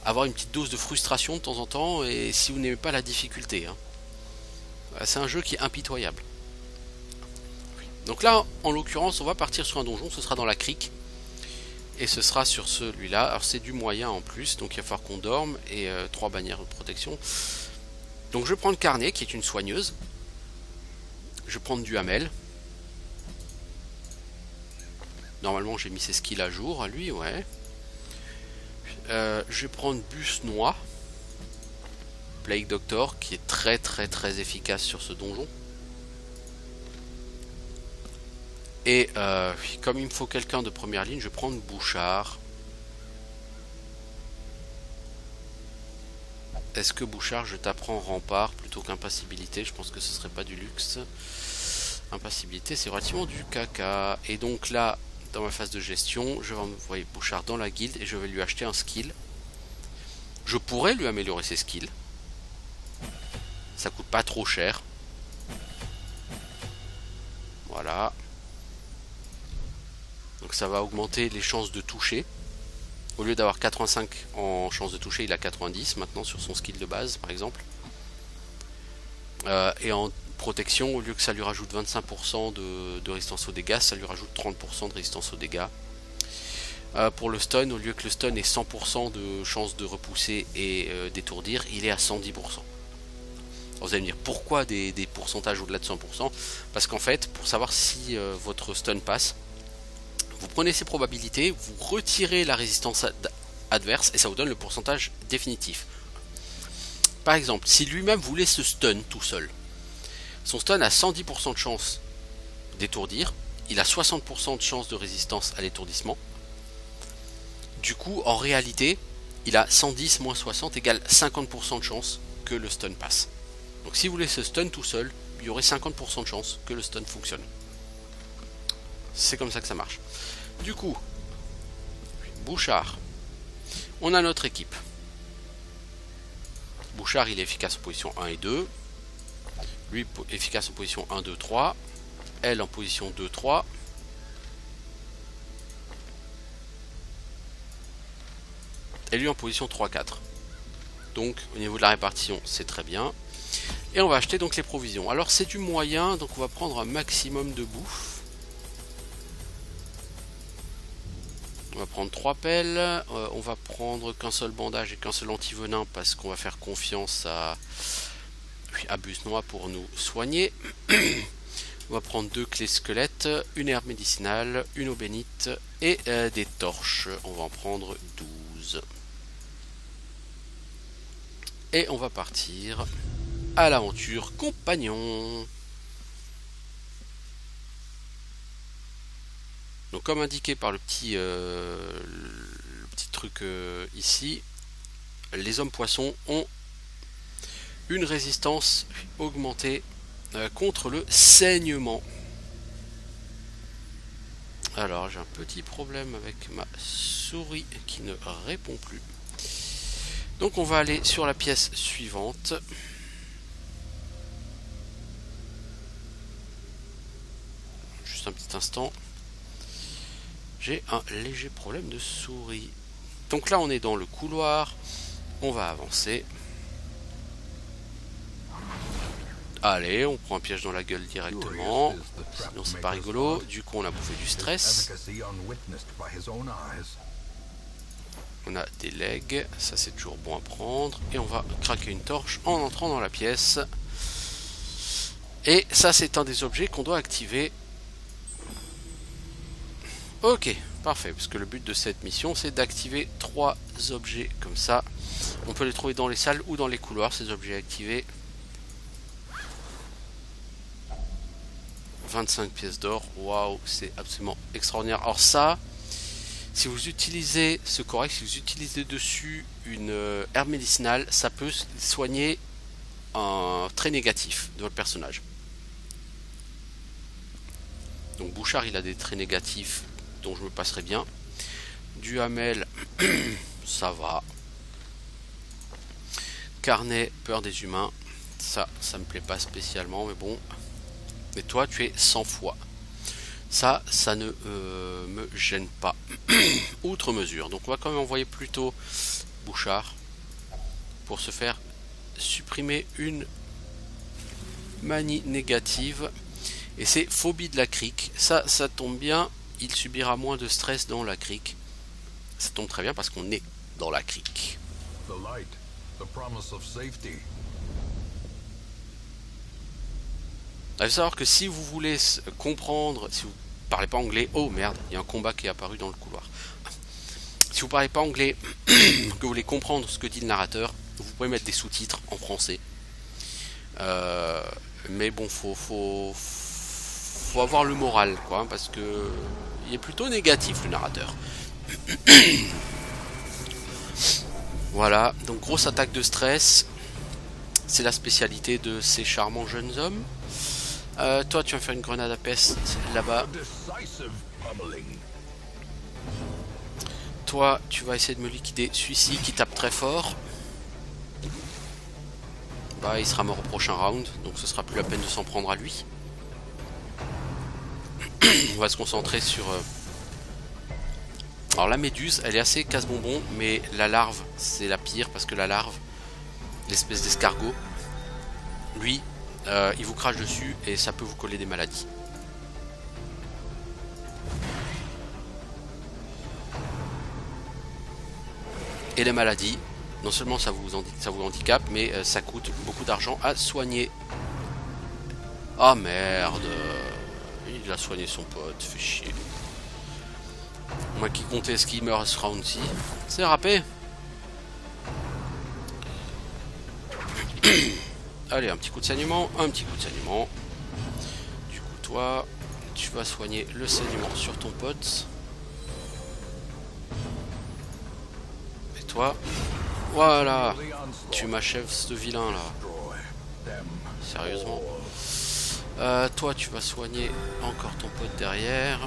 avoir une petite dose de frustration de temps en temps et si vous n'aimez pas la difficulté. Hein. C'est un jeu qui est impitoyable. Donc là, en l'occurrence, on va partir sur un donjon, ce sera dans la crique. Et ce sera sur celui-là. Alors c'est du moyen en plus, donc il va falloir qu'on dorme et 3 bannières de protection. Donc je vais prendre Carnet, qui est une soigneuse. Je vais prendre du Hamel. Normalement j'ai mis ses skills à jour à lui, ouais. Je vais prendre Bus Noix, Plague Doctor, qui est très très très efficace sur ce donjon. Et comme il me faut quelqu'un de première ligne, je vais prendre Bouchard. Est-ce que Bouchard, je t'apprends rempart plutôt qu'impassibilité? Je pense que ce serait pas du luxe. Impassibilité, c'est relativement du caca. Et donc là, dans ma phase de gestion, je vais envoyer Bouchard dans la guilde et je vais lui acheter un skill. Je pourrais lui améliorer ses skills. Ça coûte pas trop cher. Voilà. Donc ça va augmenter les chances de toucher. Au lieu d'avoir 85 en chance de toucher, il a 90 maintenant sur son skill de base par exemple. Et en protection, au lieu que ça lui rajoute 25% de résistance aux dégâts, ça lui rajoute 30% de résistance aux dégâts. Pour le stun, au lieu que le stun ait 100% de chance de repousser et d'étourdir, il est à 110%. Alors vous allez me dire pourquoi des pourcentages au-delà de 100%? Parce qu'en fait, pour savoir si votre stun passe, vous prenez ces probabilités, vous retirez la résistance adverse et ça vous donne le pourcentage définitif. Par exemple, si lui-même voulait se stun tout seul, Son stun a 110% de chance d'étourdir. Il a 60% de chance de résistance à l'étourdissement. Du coup, en réalité, il a 110 moins 60 égale 50% de chance que le stun passe. Donc si vous voulez ce stun tout seul, il y aurait 50% de chance que le stun fonctionne. C'est comme ça que ça marche. Du coup, Bouchard. On a notre équipe. Bouchard, il est efficace en position 1 et 2. Lui, efficace en position 1, 2, 3. Elle en position 2, 3. Et lui en position 3, 4. Donc, au niveau de la répartition, c'est très bien. Et on va acheter donc les provisions. Alors, c'est du moyen, donc on va prendre un maximum de bouffe. On va prendre 3 pelles, on va prendre qu'un seul bandage et qu'un seul antivenin parce qu'on va faire confiance à Busnois pour nous soigner. On va prendre 2 clés squelettes, une herbe médicinale, une eau bénite et des torches. On va en prendre 12. Et on va partir à l'aventure compagnon. Donc comme indiqué par le petit truc ici, les hommes poissons ont une résistance augmentée contre le saignement. Alors j'ai un petit problème avec ma souris qui ne répond plus. Donc on va aller sur la pièce suivante. Juste un petit instant. J'ai un léger problème de souris. Donc là on est dans le couloir. On va avancer. Allez, on prend un piège dans la gueule directement. Sinon c'est pas rigolo. Du coup on a bouffé du stress. On a des legs. Ça c'est toujours bon à prendre. Et on va craquer une torche en entrant dans la pièce. Et ça c'est un des objets qu'on doit activer. Ok, parfait, parce que le but de cette mission c'est d'activer 3 objets comme ça. On peut les trouver dans les salles ou dans les couloirs, ces objets activés. 25 pièces d'or, waouh, c'est absolument extraordinaire. Alors ça, si vous utilisez ce correct, si vous utilisez dessus une herbe médicinale, ça peut soigner un trait négatif de votre personnage. Donc Bouchard il a des traits négatifs dont je me passerai bien. Duhamel, ça va. Carnet, peur des humains. Ça me plaît pas spécialement, mais bon. Mais toi, tu es 100 fois. Ça ne me gêne pas. Outre mesure. Donc on va quand même envoyer plutôt Bouchard pour se faire supprimer une manie négative. Et c'est phobie de la crique. Ça tombe bien. Il subira moins de stress dans la crique. Ça tombe très bien parce qu'on est dans la crique. Il faut savoir que si vous voulez comprendre, si vous parlez pas anglais, oh merde, il y a un combat qui est apparu dans le couloir. Si vous parlez pas anglais, que vous voulez comprendre ce que dit le narrateur, vous pouvez mettre des sous-titres en français. Mais bon, faut avoir le moral, quoi, hein, parce que il est plutôt négatif le narrateur. Voilà, donc grosse attaque de stress. C'est la spécialité de ces charmants jeunes hommes. Toi, tu vas faire une grenade à peste là-bas. Toi, tu vas essayer de me liquider celui-ci qui tape très fort. Bah, il sera mort au prochain round, donc ce sera plus la peine de s'en prendre à lui. On va se concentrer sur... Alors la méduse, elle est assez casse-bonbon, mais la larve, c'est la pire, parce que la larve, l'espèce d'escargot, lui, il vous crache dessus et ça peut vous coller des maladies. Et les maladies, non seulement ça vous handicape, mais ça coûte beaucoup d'argent à soigner. Ah merde, il a soigné son pote, fait chier. Moi qui comptais ce qu'il meurt ce round-ci, c'est râpé. Allez, un petit coup de saignement, un petit coup de saignement. Du coup, toi, tu vas soigner le saignement sur ton pote. Et toi, voilà, tu m'achèves ce vilain là. Sérieusement. Toi, tu vas soigner encore ton pote derrière.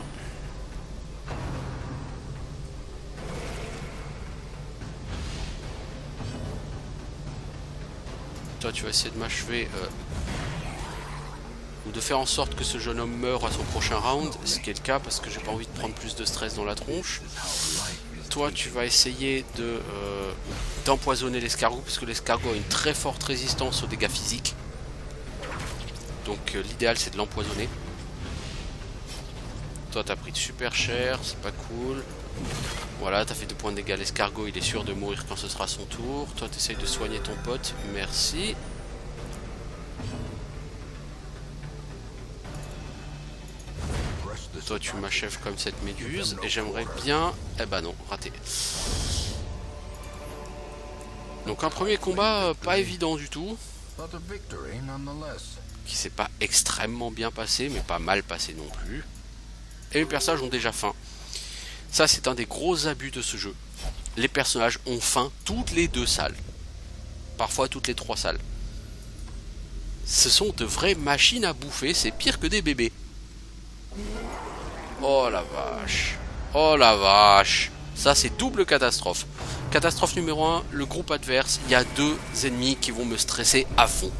Toi, tu vas essayer de m'achever ou de faire en sorte que ce jeune homme meure à son prochain round, ce qui est le cas parce que j'ai pas envie de prendre plus de stress dans la tronche. Toi, tu vas essayer de d'empoisonner l'escargot parce que l'escargot a une très forte résistance aux dégâts physiques. Donc l'idéal c'est de l'empoisonner. Toi, t'as pris de super cher, c'est pas cool. Voilà, t'as fait 2 points de dégâts. L'escargot, il est sûr de mourir quand ce sera son tour. Toi, t'essayes de soigner ton pote. Merci. Toi, tu m'achèves comme cette méduse. Et j'aimerais bien... Eh ben non, raté. Donc un premier combat pas évident du tout. Qui s'est pas extrêmement bien passé, mais pas mal passé non plus. Et les personnages ont déjà faim. Ça, c'est un des gros abus de ce jeu. Les personnages ont faim toutes les 2 salles. Parfois toutes les 3 salles. Ce sont de vraies machines à bouffer, c'est pire que des bébés. Oh la vache. Oh la vache. Ça, c'est double catastrophe. Catastrophe numéro 1, le groupe adverse, il y a 2 ennemis qui vont me stresser à fond.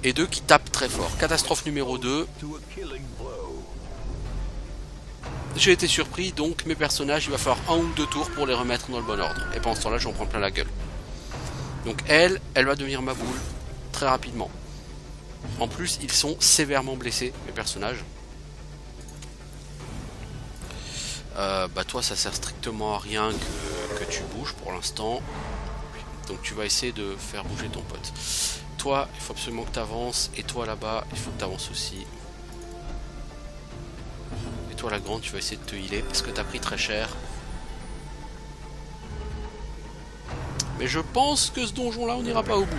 Et 2 qui tapent très fort. Catastrophe numéro 2. J'ai été surpris, donc mes personnages, il va falloir 1 ou 2 tours pour les remettre dans le bon ordre. Et pendant ce temps-là, j'en prends plein la gueule. Donc elle va devenir ma boule très rapidement. En plus, ils sont sévèrement blessés, mes personnages. Bah toi, ça sert strictement à rien que tu bouges pour l'instant. Donc tu vas essayer de faire bouger ton pote. Toi, il faut absolument que tu avances. Et toi là-bas, il faut que tu avances aussi. Toi la grande, tu vas essayer de te healer parce que t'as pris très cher. Mais je pense que ce donjon là on n'ira pas au bout.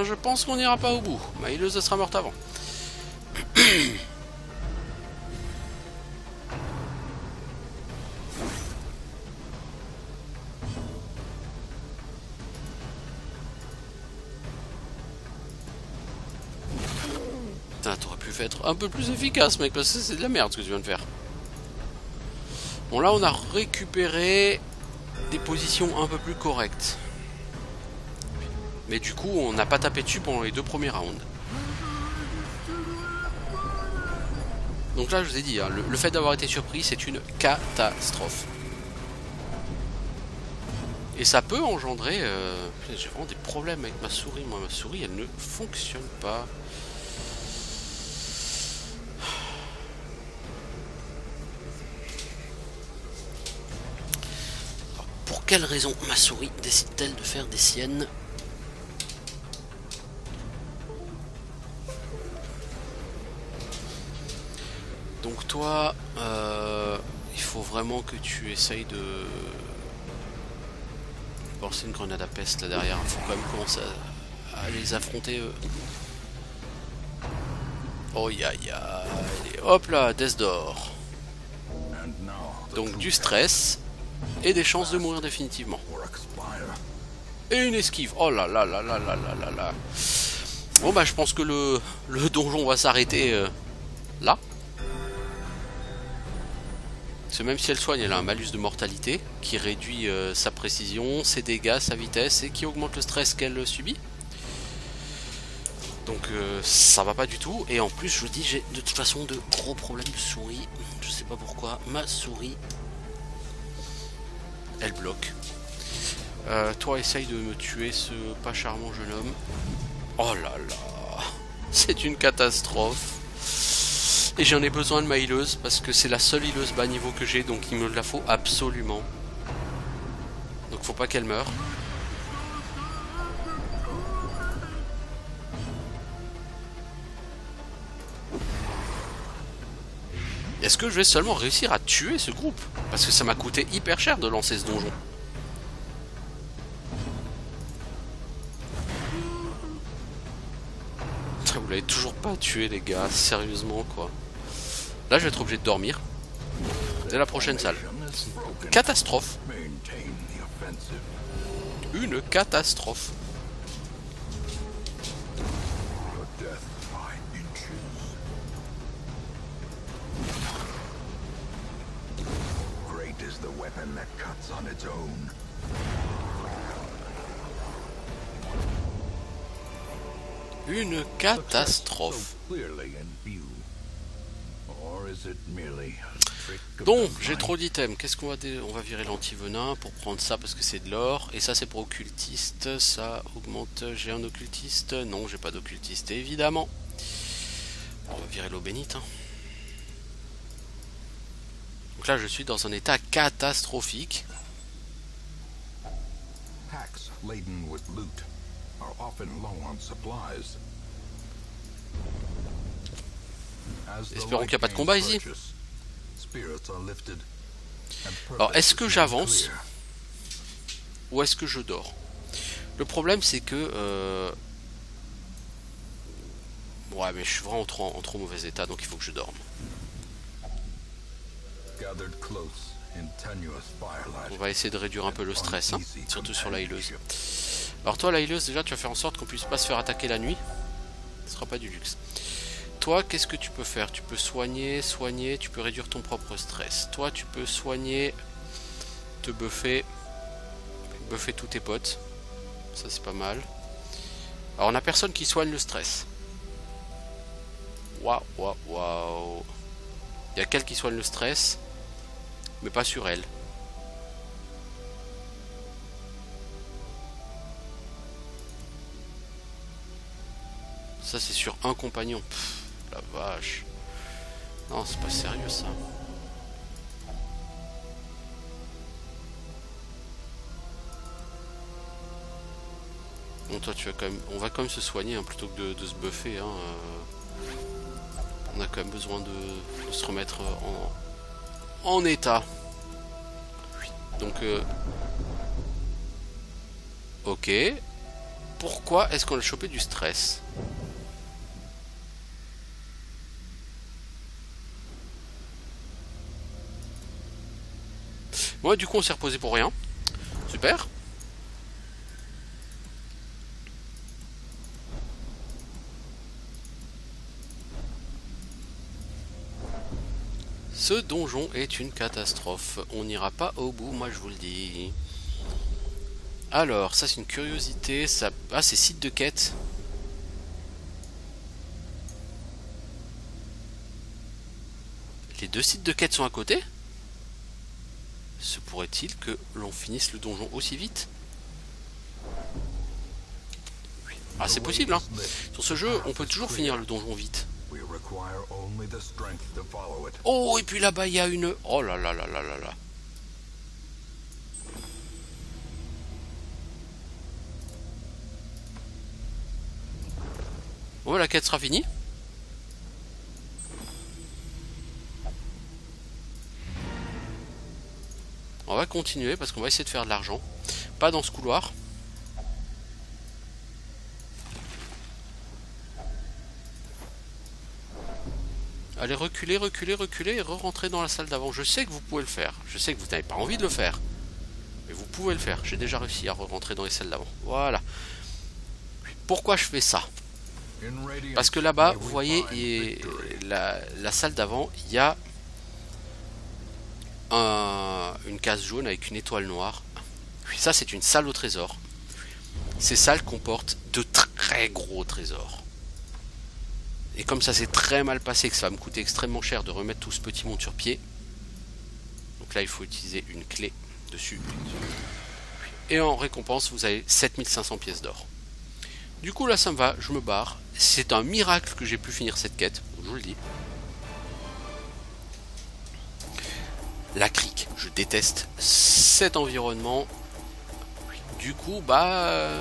Je pense qu'on n'ira pas au bout. Ma healeuse sera morte avant. T'aurais pu être un peu plus efficace, mec, parce que c'est de la merde ce que tu viens de faire. Bon, là, on a récupéré des positions un peu plus correctes. Mais du coup, on n'a pas tapé dessus pendant les 2 premiers rounds. Donc là, je vous ai dit, hein, le fait d'avoir été surpris, c'est une catastrophe. Et ça peut engendrer... J'ai vraiment des problèmes avec ma souris. Moi, ma souris, elle ne fonctionne pas. Pour quelle raison ma souris décide-t-elle de faire des siennes? Donc toi, il faut vraiment que tu essayes de lancer une grenade à peste là derrière. Il faut quand même commencer à les affronter eux. Oh ya ya. Hop là, Death d'or. Donc du stress et des chances de mourir définitivement. Et une esquive. Oh là là là là là là là là. Bon bah je pense que le donjon va s'arrêter là. Parce que même si elle soigne, elle a un malus de mortalité qui réduit sa précision, ses dégâts, sa vitesse et qui augmente le stress qu'elle subit. Donc ça va pas du tout. Et en plus je vous dis, j'ai de toute façon de gros problèmes de souris. Je sais pas pourquoi. Ma souris, elle bloque. Toi essaye de me tuer ce pas charmant jeune homme. Oh là là. C'est une catastrophe. Et j'en ai besoin de ma healeuse parce que c'est la seule healeuse bas niveau que j'ai, donc il me la faut absolument. Donc faut pas qu'elle meure. Est-ce que je vais seulement réussir à tuer ce groupe? Parce que ça m'a coûté hyper cher de lancer ce donjon. Vous l'avez toujours pas tué les gars, sérieusement quoi. Là je vais être obligé de dormir. Dès la prochaine salle. Catastrophe. Une catastrophe. Une catastrophe. Donc, j'ai trop d'items. Qu'est-ce qu'on va... On va virer l'antivenin pour prendre ça parce que c'est de l'or. Et ça, c'est pour occultiste. Ça augmente... J'ai un occultiste? Non, j'ai pas d'occultiste, évidemment. On va virer l'eau bénite. Hein. Donc là, je suis dans un état catastrophique. Packs laden with loot are often low on supplies. Espérons qu'il n'y a pas de combat ici. Alors, est-ce que j'avance ou est-ce que je dors? Le problème, c'est que... Ouais, mais je suis vraiment en trop mauvais état, donc il faut que je dorme. On va essayer de réduire un peu le stress, hein, surtout sur la healeuse. Alors toi, la healeuse, déjà, tu vas faire en sorte qu'on puisse pas se faire attaquer la nuit. Ce sera pas du luxe. Toi, qu'est-ce que tu peux faire? Tu peux soigner, tu peux réduire ton propre stress. Toi, tu peux soigner, te buffer tous tes potes. Ça, c'est pas mal. Alors, on a personne qui soigne le stress. Waouh, waouh, waouh. Il y a quelqu'un qui soigne le stress, mais pas sur elle. Ça, c'est sur un compagnon. Pff, la vache. Non, c'est pas sérieux, ça. Bon, toi, tu vas quand même... On va quand même se soigner, hein, plutôt que de se buffer, hein. On a quand même besoin de se remettre en état. Donc, ok. Pourquoi est-ce qu'on a chopé du stress? Ouais, du coup, on s'est reposé pour rien. Super. Ce donjon est une catastrophe. On n'ira pas au bout, moi je vous le dis. Alors, ça c'est une curiosité. Ça... Ah, c'est site de quête. Les deux sites de quête sont à côté? Se pourrait-il que l'on finisse le donjon aussi vite? Ah, c'est possible, hein. Sur ce jeu, on peut toujours finir le donjon vite. Oh, et puis là-bas, il y a une... Oh là là là là là là. Bon, la quête sera finie. On va continuer parce qu'on va essayer de faire de l'argent. Pas dans ce couloir. Allez, reculer, reculer, reculer et re-rentrer dans la salle d'avant. Je sais que vous pouvez le faire. Je sais que vous n'avez pas envie de le faire. Mais vous pouvez le faire. J'ai déjà réussi à re-rentrer dans les salles d'avant. Voilà. Pourquoi je fais ça? Parce que là-bas, vous voyez, la salle d'avant, il y a une case jaune avec une étoile noire. Ça, c'est une salle au trésor. Ces salles comportent de très gros trésors. Et comme ça s'est très mal passé, que ça va me coûter extrêmement cher de remettre tout ce petit monde sur pied. Donc là, il faut utiliser une clé dessus. Et en récompense, vous avez 7500 pièces d'or. Du coup, là, ça me va, je me barre. C'est un miracle que j'ai pu finir cette quête, je vous le dis. La crique, je déteste cet environnement. Du coup, bah...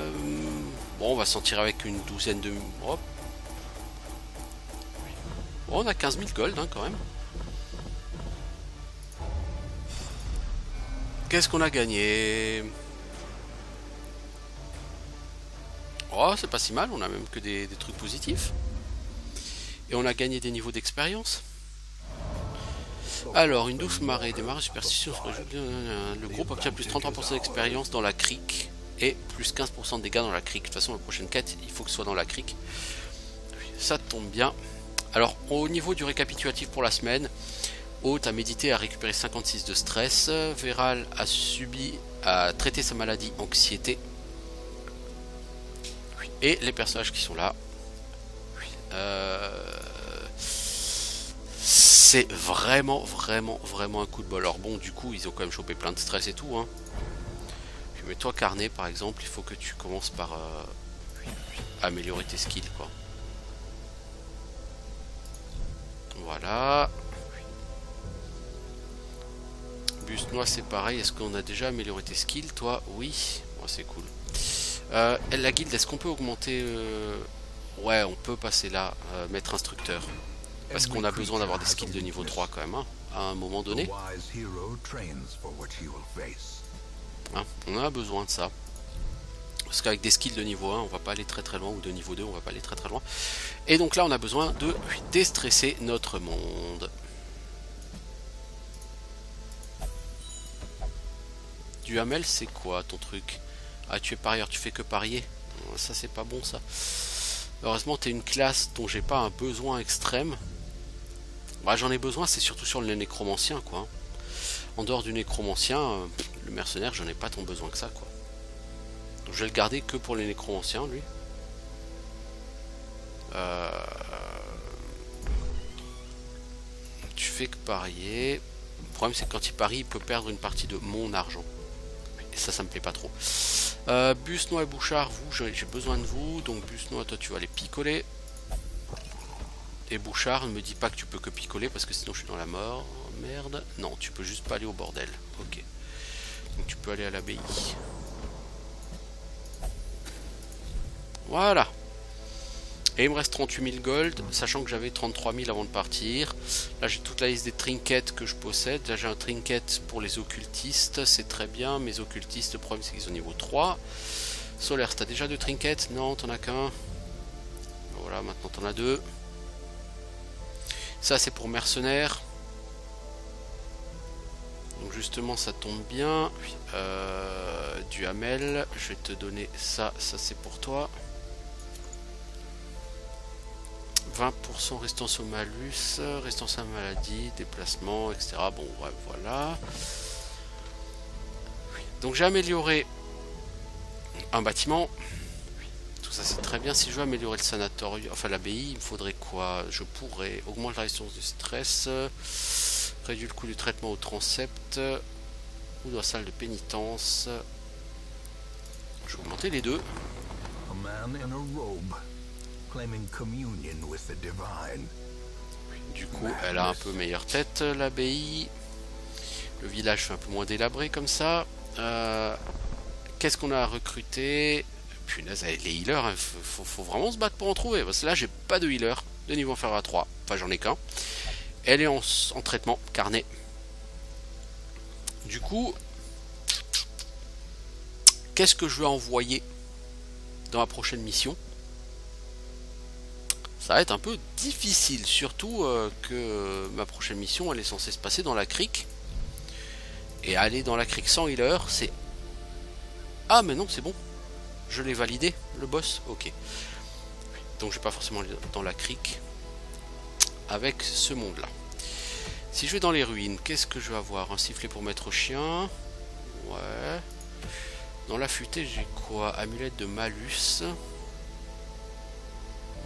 bon, on va s'en tirer avec une douzaine de... Hop. Bon, on a 15 000 gold, hein, quand même. Qu'est-ce qu'on a gagné? Oh, c'est pas si mal, on a même que des trucs positifs. Et on a gagné des niveaux d'expérience. Alors, une douce marée, des marées superstitieuses. Le groupe obtient plus 33% d'expérience dans la crique et plus 15% de dégâts dans la crique. De toute façon, la prochaine quête, il faut que ce soit dans la crique. Ça tombe bien. Alors, au niveau du récapitulatif pour la semaine, Haute a médité, a récupéré 56 de stress. Véral a traité sa maladie anxiété. Et les personnages qui sont là. C'est vraiment un coup de bol. Alors bon, du coup, ils ont quand même chopé plein de stress et tout. Hein. Mais toi, Carnet, par exemple, il faut que tu commences par améliorer tes skills, quoi. Voilà. Busnois, c'est pareil. Est-ce qu'on a déjà amélioré tes skills, toi? Oui. Oh, c'est cool. La guilde, est-ce qu'on peut augmenter... Ouais, on peut passer là, maître instructeur. Parce qu'on a besoin d'avoir des skills de niveau 3 quand même, hein, à un moment donné. Hein, on a besoin de ça. Parce qu'avec des skills de niveau 1, on va pas aller très loin, ou de niveau 2, on va pas aller très loin. Et donc là, on a besoin de déstresser notre monde. Du Hamel, c'est quoi ton truc? Ah, tu es parieur, tu fais que parier. Ça, c'est pas bon, ça. Heureusement, tu es une classe dont j'ai pas un besoin extrême. Bah, j'en ai besoin, c'est surtout sur le nécromancien, quoi. En dehors du nécromancien, le mercenaire, j'en ai pas tant besoin que ça, quoi. Donc, je vais le garder que pour les nécromanciens, lui. Tu fais que parier. Le problème, c'est que quand il parie, il peut perdre une partie de mon argent. Et ça me plaît pas trop. Busnois et Bouchard, vous, j'ai besoin de vous. Donc Busnois, toi, tu vas aller picoler. Et Bouchard, ne me dis pas que tu peux que picoler parce que sinon je suis dans la mort. Merde. Non, tu peux juste pas aller au bordel. Ok. Donc tu peux aller à l'abbaye. Voilà. Et il me reste 38 000 gold, sachant que j'avais 33 000 avant de partir. Là j'ai toute la liste des trinkets que je possède. Là j'ai un trinket pour les occultistes, c'est très bien. Mes occultistes, le problème c'est qu'ils sont niveau 3. Solaire, t'as déjà 2 trinkets? Non, t'en as qu'un. Voilà, maintenant t'en as 2. Ça c'est pour mercenaires. Donc justement ça tombe bien. Du Hamel, je vais te donner ça, ça c'est pour toi. 20% restance au malus, restance à maladie, déplacement, etc. Bon, ouais, voilà. Donc j'ai amélioré un bâtiment. Tout ça c'est très bien. Si je veux améliorer le sanatorium, enfin l'abbaye, il me faudrait quoi? Je pourrais augmenter la résistance du stress, réduire le coût du traitement au transept, ou dans la salle de pénitence. Je vais augmenter les deux. Du coup, elle a un peu meilleure tête, l'abbaye. Le village fait un peu moins délabré comme ça. Qu'est-ce qu'on a recruté? Punaise, les healers, hein, faut vraiment se battre pour en trouver. Parce que là, j'ai pas de healer de niveau inférieur à 3. Enfin, j'en ai qu'un. Elle est en traitement, Carnet. Du coup, qu'est-ce que je vais envoyer dans ma prochaine mission? Ça va être un peu difficile, surtout que ma prochaine mission, elle est censée se passer dans la crique. Et aller dans la crique sans healer, c'est... Ah, mais non, c'est bon. Je l'ai validé, le boss. Ok. Donc, je vais pas forcément aller dans la crique avec ce monde-là. Si je vais dans les ruines, qu'est-ce que je vais avoir? Un sifflet pour mettre au chien. Ouais. Dans la futée, j'ai quoi? Amulette de malus.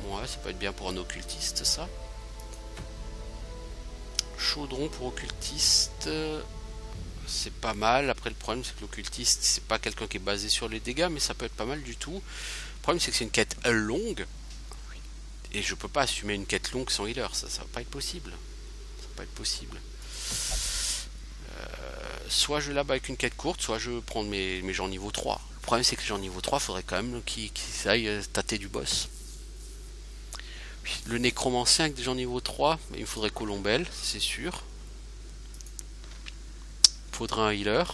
Ouais, ça peut être bien pour un occultiste, ça. Chaudron pour occultiste, c'est pas mal. Après, le problème, c'est que l'occultiste, c'est pas quelqu'un qui est basé sur les dégâts, mais ça peut être pas mal du tout. Le problème, c'est que c'est une quête longue. Et je peux pas assumer une quête longue sans healer. Ça va pas être possible. Ça va pas être possible. Soit je là-bas avec une quête courte, soit je prends mes gens niveau 3. Le problème, c'est que les gens niveau 3, il faudrait quand même qu'ils aillent tâter du boss. Le nécromancien avec des gens niveau 3, il me faudrait Colombelle, c'est sûr. Il faudrait un healer.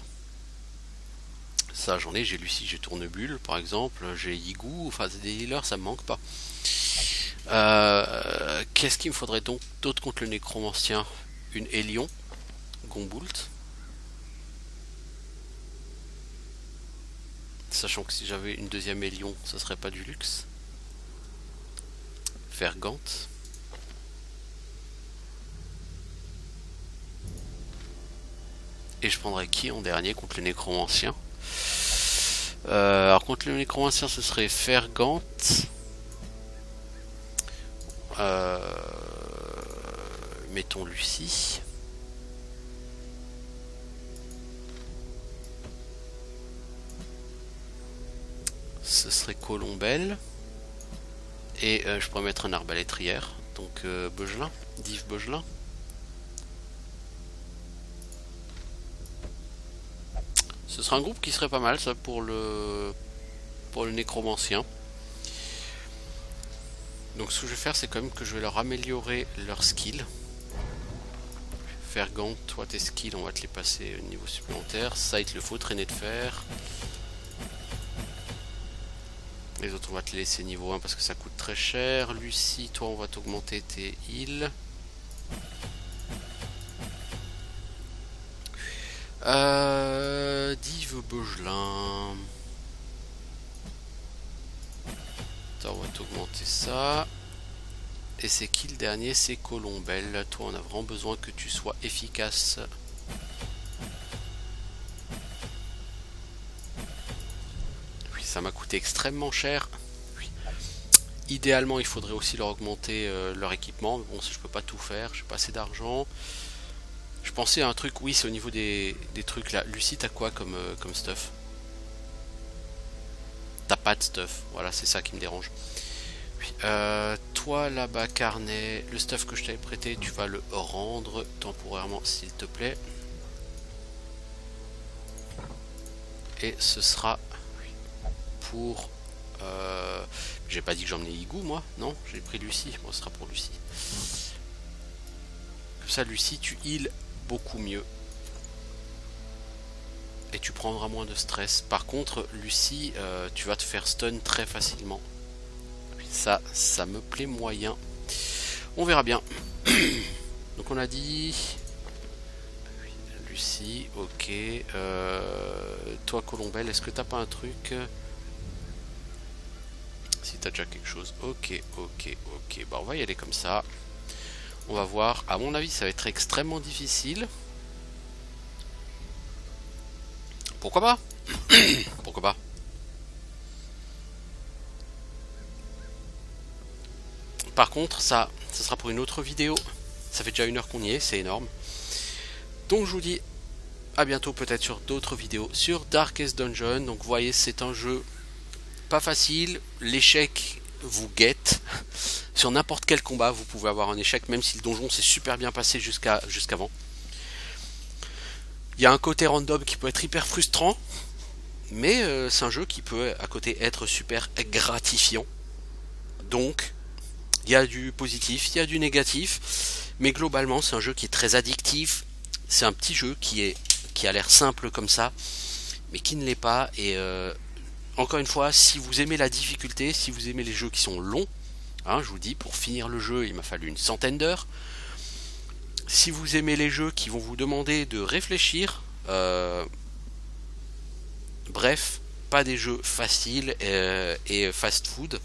Ça j'en ai, j'ai Lucie, j'ai Tournebule par exemple, j'ai Yigou, enfin des healers ça me manque pas. Qu'est-ce qu'il me faudrait donc d'autre contre le nécromancien? Une Hélion, Gomboult. Sachant que si j'avais une deuxième Hélion, ça serait pas du luxe. Fergante. Et je prendrais qui en dernier contre le nécromancien? Alors contre le nécromancien ce serait Fergante. Mettons Lucie. Ce serait Colombelle. Et je pourrais mettre un arbalétrière. Donc Beugelin, Div Beugelin. Ce sera un groupe qui serait pas mal ça pour le nécromancien. Donc ce que je vais faire c'est quand même que je vais leur améliorer leurs skills. Fergante, toi tes skills on va te les passer au niveau supplémentaire. Ça il te le faut, traîner de fer. Les autres on va te les laisser niveau 1 parce que ça coûte très cher. Lucie, toi on va t'augmenter tes heals. Div Beugelin. On va t'augmenter ça. Et c'est qui le dernier? C'est Colombelle. Toi on a vraiment besoin que tu sois efficace. Oui, ça m'a coûté extrêmement cher. Oui. Idéalement il faudrait aussi leur augmenter leur équipement. Mais bon, si je peux pas tout faire, j'ai pas assez d'argent. Je pensais à un truc, oui, c'est au niveau des trucs là. Lucie, t'as quoi comme stuff? T'as pas de stuff, voilà, c'est ça qui me dérange. Oui. Toi là-bas, Carnet, le stuff que je t'avais prêté, tu vas le rendre temporairement, s'il te plaît. Et ce sera pour... j'ai pas dit que j'emmenais Yigou, moi, non? J'ai pris Lucie, moi ce sera pour Lucie. Comme ça, Lucie, tu heals beaucoup mieux. Et tu prendras moins de stress. Par contre, Lucie, tu vas te faire stun très facilement. Ça me plaît moyen. On verra bien. Donc on a dit... Lucie, ok. Toi, Colombelle, est-ce que t'as pas un truc? Si t'as déjà quelque chose. Ok. Bah on va y aller comme ça. On va voir. À mon avis, ça va être extrêmement difficile. Pourquoi pas? Pourquoi pas? Par contre, ça sera pour une autre vidéo. Ça fait déjà 1 heure qu'on y est, c'est énorme. Donc je vous dis à bientôt peut-être sur d'autres vidéos sur Darkest Dungeon. Donc vous voyez, c'est un jeu pas facile. L'échec vous guette. Sur n'importe quel combat, vous pouvez avoir un échec, même si le donjon s'est super bien passé jusqu'avant. Il y a un côté random qui peut être hyper frustrant, mais c'est un jeu qui peut à côté être super gratifiant. Donc, il y a du positif, il y a du négatif, mais globalement c'est un jeu qui est très addictif. C'est un petit jeu qui a l'air simple comme ça, mais qui ne l'est pas. Et encore une fois, si vous aimez la difficulté, si vous aimez les jeux qui sont longs, hein, je vous dis, pour finir le jeu, il m'a fallu une centaine d'heures. Si vous aimez les jeux qui vont vous demander de réfléchir, bref, pas des jeux faciles et fast food,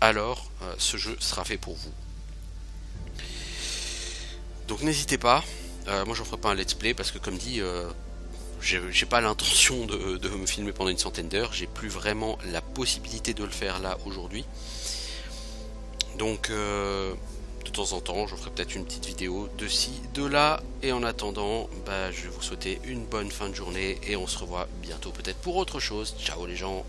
alors ce jeu sera fait pour vous. Donc n'hésitez pas. Moi j'en ferai pas un let's play parce que comme dit, j'ai pas l'intention de me filmer pendant une centaine d'heures. J'ai plus vraiment la possibilité de le faire là aujourd'hui. Donc de temps en temps je ferai peut-être une petite vidéo de ci, de là. Et en attendant, je vais vous souhaiter une bonne fin de journée et on se revoit bientôt peut-être pour autre chose. Ciao les gens.